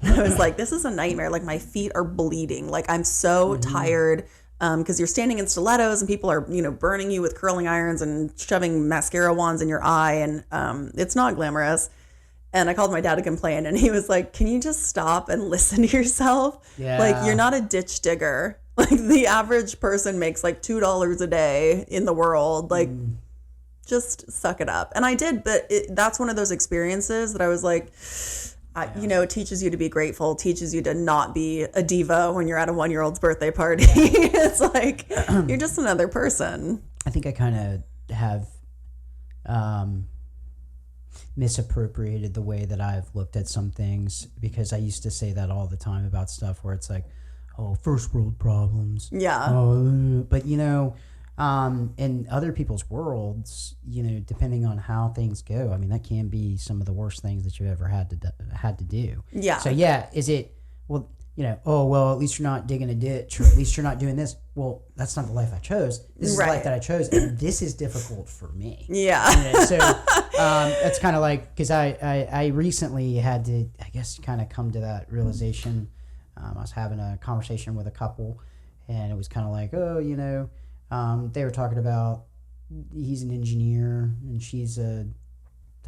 I was like, this is a nightmare. Like my feet are bleeding. Like I'm so tired. Because you're standing in stilettos and people are, burning you with curling irons and shoving mascara wands in your eye. And it's not glamorous. And I called my dad to complain. And he was like, can you just stop and listen to yourself? Yeah. Like, you're not a ditch digger. Like, the average person makes like $2 a day in the world. Like, just suck it up. And I did. But that's one of those experiences that I was like, it teaches you to be grateful, teaches you to not be a diva when you're at a 1-year-old's birthday party. It's like, you're just another person. I think I kind of have misappropriated the way that I've looked at some things, because I used to say that all the time about stuff where it's like, oh, first world problems. Yeah. Oh, but in other people's worlds, depending on how things go, I mean, that can be some of the worst things that you've ever had to do. Yeah. So yeah, is it, well, oh, well, at least you're not digging a ditch, or at least you're not doing this. Well, that's not the life I chose. This is the life that I chose, and this is difficult for me. Yeah. So that's kind of like, because I recently had to, I guess, kind of come to that realization. I was having a conversation with a couple, and it was kind of like, oh, they were talking about, he's an engineer and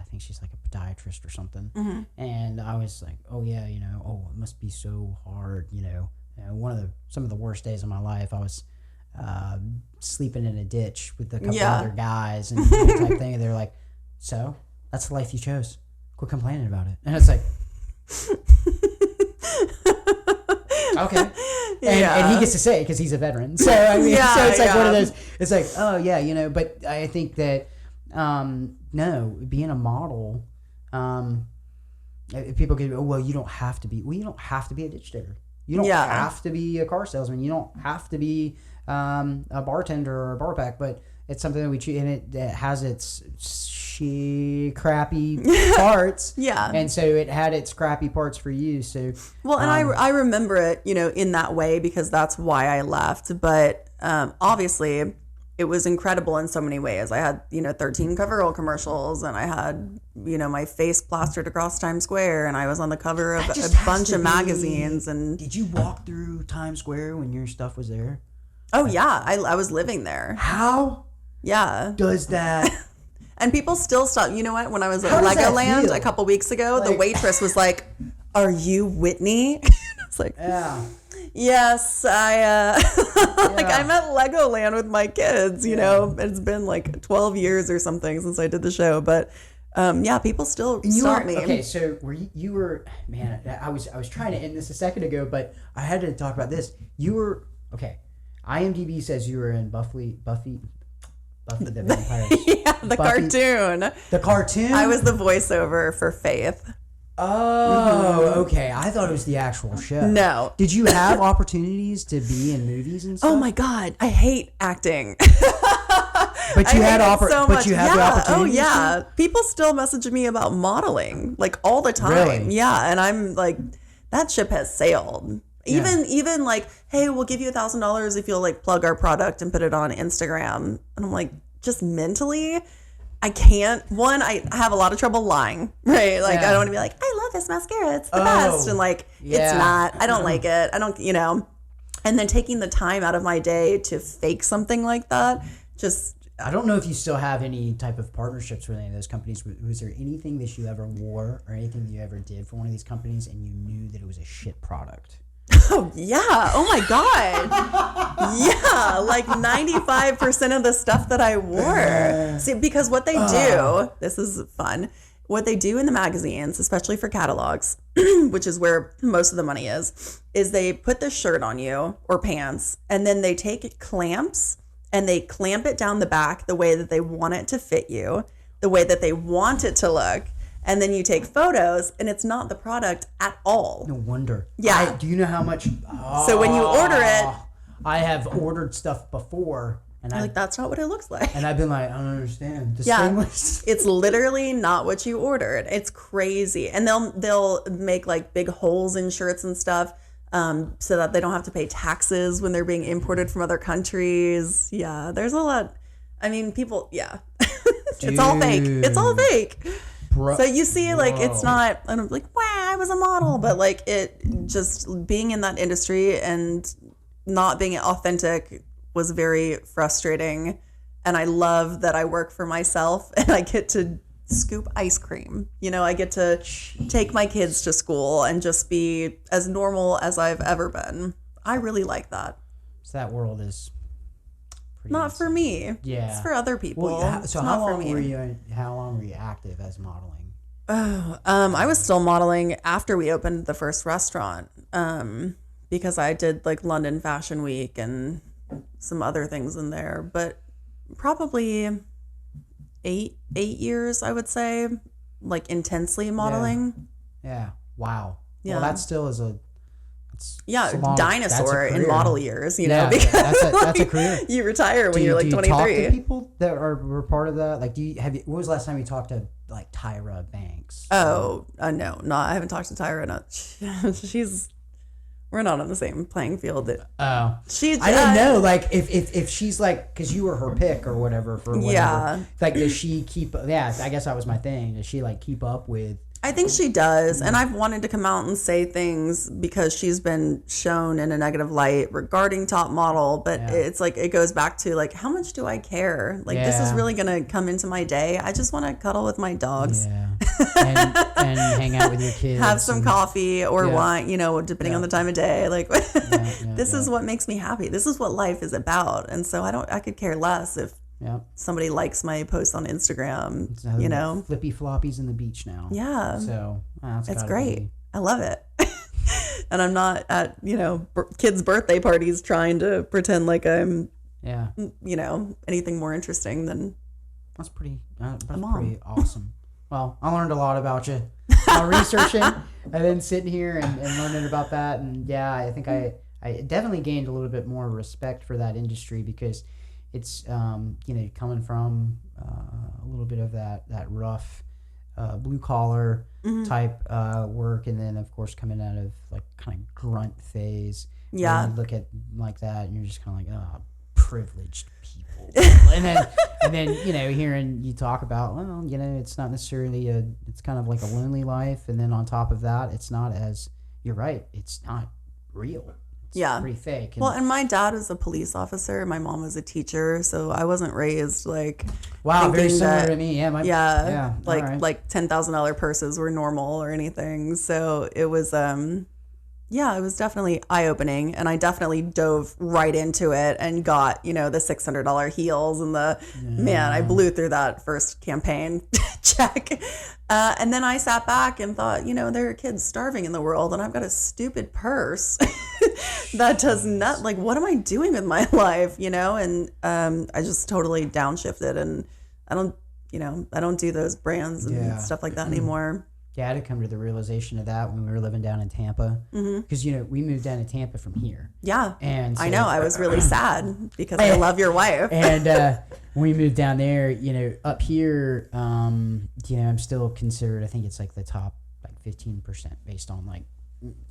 I think she's like a podiatrist or something. Mm-hmm. And I was like, oh yeah, it must be so hard. Some of the worst days of my life, I was sleeping in a ditch with a couple other guys and type thing. And they're like, so that's the life you chose. Quit complaining about it. And it's like, okay. And he gets to say it because he's a veteran. So I mean, so it's like one of those. It's like, oh yeah, But I think that no, being a model, people get, oh well, you don't have to be. Well, you don't have to be a ditch digger. You don't have to be a car salesman. You don't have to be a bartender or a bar back. But it's something that we choose, and it has its crappy parts. Yeah. And so it had its crappy parts for you. So well, and I remember it, in that way, because that's why I left. But obviously, it was incredible in so many ways. I had 13 CoverGirl commercials, and I had my face plastered across Times Square, and I was on the cover of a bunch of magazines. And did you walk through Times Square when your stuff was there? Oh yeah, I was living there. How? Yeah. Does that? And people still stop. You know what? When I was at Legoland a couple weeks ago, the waitress was like, "Are you Whitney?" It's like, yeah. Yes, I'm at Legoland with my kids. It's been like 12 years or something since I did the show, but people still stop me. Okay, so you were man. I was trying to end this a second ago, but I had to talk about this. You were okay. IMDb says you were in Buffy the Vampire. Yeah, Buffy, cartoon. The cartoon? I was the voiceover for Faith. Oh, okay. I thought it was the actual show. No. Did you have opportunities to be in movies and stuff? Oh my God, I hate acting. But you had but you had the opportunities. Oh yeah, people still message me about modeling like all the time. Really? Yeah, and I'm like, that ship has sailed. Even like, hey, we'll give you $1,000 if you'll like plug our product and put it on Instagram. And I'm like, just mentally, I can't. One, I have a lot of trouble lying, right? Like, I don't want to be like, I love this mascara, it's the best, and like, it's not. I don't like it. I don't, And then taking the time out of my day to fake something like that, just. I don't know if you still have any type of partnerships with any of those companies. Was there anything that you ever wore or anything that you ever did for one of these companies and you knew that it was a shit product? Oh, yeah. Oh, my God. Yeah. Like 95% of the stuff that I wore. See, because what they do, this is fun, what they do in the magazines, especially for catalogs, which is where most of the money is they put the shirt on you or pants, and then they take clamps and they clamp it down the back the way that they want it to fit you, the way that they want it to look. And then you take photos, and it's not the product at all. No wonder. Yeah. Do you know how much? So when you order it, I have ordered stuff before, and like, that's not what it looks like. And I've been like, I don't understand. It's literally not what you ordered. It's crazy, and they'll make like big holes in shirts and stuff, so that they don't have to pay taxes when they're being imported from other countries. Yeah, there's a lot. I mean, people. Yeah, it's all fake. It's all fake. So you see, like, it's not, I'm like, wow, I was a model, but like, it just being in that industry and not being authentic was very frustrating. And I love that I work for myself and I get to scoop ice cream. I get to take my kids to school and just be as normal as I've ever been. I really like that. So that world is not insane. For me. Yeah. It's for other people. Well, so how long were you active as modeling? Oh, I was still modeling after we opened the first restaurant, because I did like London Fashion Week and some other things in there, but probably eight years, I would say, like intensely modeling. Yeah. Wow. Yeah. Well, that still is dinosaur in model years, because that's a career. You retire when you're like 23. Do you talk to people that were part of that? Like, what was the last time you talked to like Tyra Banks? Oh, no, I haven't talked to Tyra. We're not on the same playing field. I didn't know, like, if she's like, because you were her pick or whatever for whatever. Yeah. Like, does she keep? Yeah, I guess that was my thing. Does she like keep up with? I think she does, and I've wanted to come out and say things because she's been shown in a negative light regarding Top Model, but it's like, it goes back to like, how much do I care? Like, this is really gonna come into my day. I just want to cuddle with my dogs, and hang out with your kids, have some coffee or wine, depending on the time of day. Like, this is what makes me happy. This is what life is about, and so I could care less if somebody likes my post on Instagram, flippy floppies in the beach now. Yeah. So it's great. I love it. And I'm not at, kids' birthday parties trying to pretend like I'm, anything more interesting than that's pretty awesome. Well, I learned a lot about you while researching and then sitting here and learning about that. And I think I definitely gained a little bit more respect for that industry because it's coming from a little bit of that rough blue collar type work, and then of course coming out of like kind of grunt phase. Yeah, you look at like that, and you're just kind of like, oh, privileged people. and then hearing you talk about, well, it's not necessarily it's kind of like a lonely life, and then on top of that, it's not as, you're right, it's not real. It's pretty fake. And my dad was a police officer. My mom was a teacher, so I wasn't raised like. Wow, very similar to me. Like $10,000 purses were normal or anything. So it was, it was definitely eye opening, and I definitely dove right into it and got the $600 heels and man, I blew through that first campaign check. And then I sat back and thought, there are kids starving in the world, and I've got a stupid purse that does not, like, what am I doing with my life, And I just totally downshifted, and I don't do those brands and stuff like that anymore. Dad had come to the realization of that when we were living down in Tampa, because we moved down to Tampa from here. Yeah, and so, I know I was really sad because I love your wife. And when we moved down there, up here, I'm still considered. I think it's like the top 15% based on like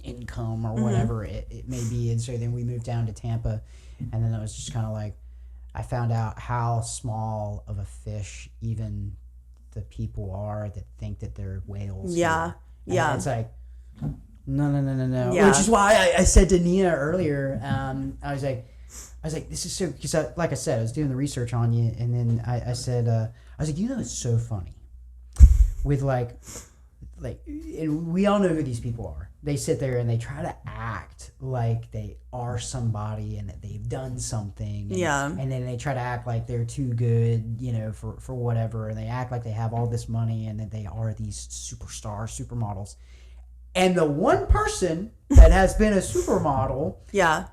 income or whatever it may be. And so then we moved down to Tampa, and then it was just kind of like I found out how small of a fish even the people are that think that they're whales. Yeah. And it's like, no. Yeah. Which is why I said to Nia earlier, I was like, this is so, because like I said, I was doing the research on you, and then I said, I was like, it's so funny with like, and we all know who these people are. They sit there and they try to act like they are somebody and that they've done something. And, and then they try to act like they're too good, for whatever. And they act like they have all this money and that they are these superstars, supermodels. And the one person that has been a supermodel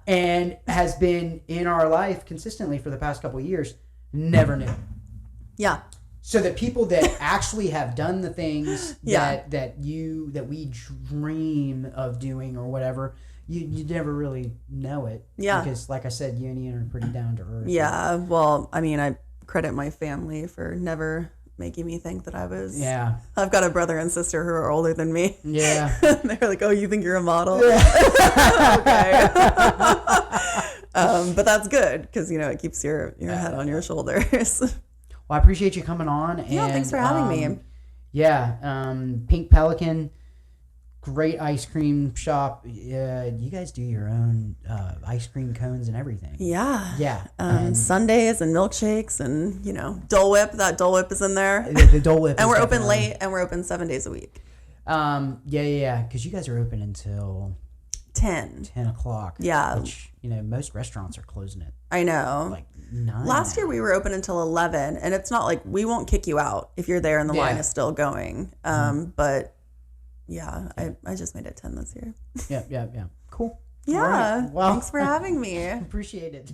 and has been in our life consistently for the past couple of years never knew. Yeah. So the people that actually have done the things that we dream of doing or whatever, you never really know it. Yeah. Because like I said, you and Ian are pretty down to earth. Yeah. Well, I mean, I credit my family for never making me think that I was. Yeah. I've got a brother and sister who are older than me. Yeah. They're like, oh, you think you're a model? Yeah. Okay. But that's good because, it keeps your head on your shoulders. Well, I appreciate you coming on. And, thanks for having me. Yeah, Pink Pelican, great ice cream shop. You guys do your own ice cream cones and everything. Yeah. Yeah. Sundays and milkshakes and, Dole Whip. That Dole Whip is in there. The Dole Whip. And we're open late and we're open 7 days a week. Yeah. Because you guys are open until 10 o'clock. Yeah. Which, most restaurants are closing it. I know. Like 9. Last year we were open until 11, and it's not like we won't kick you out if you're there and the line is still going. But yeah, I just made it 10 this year. Yeah. Cool. Yeah. Right. Well, thanks for having me. Appreciate it.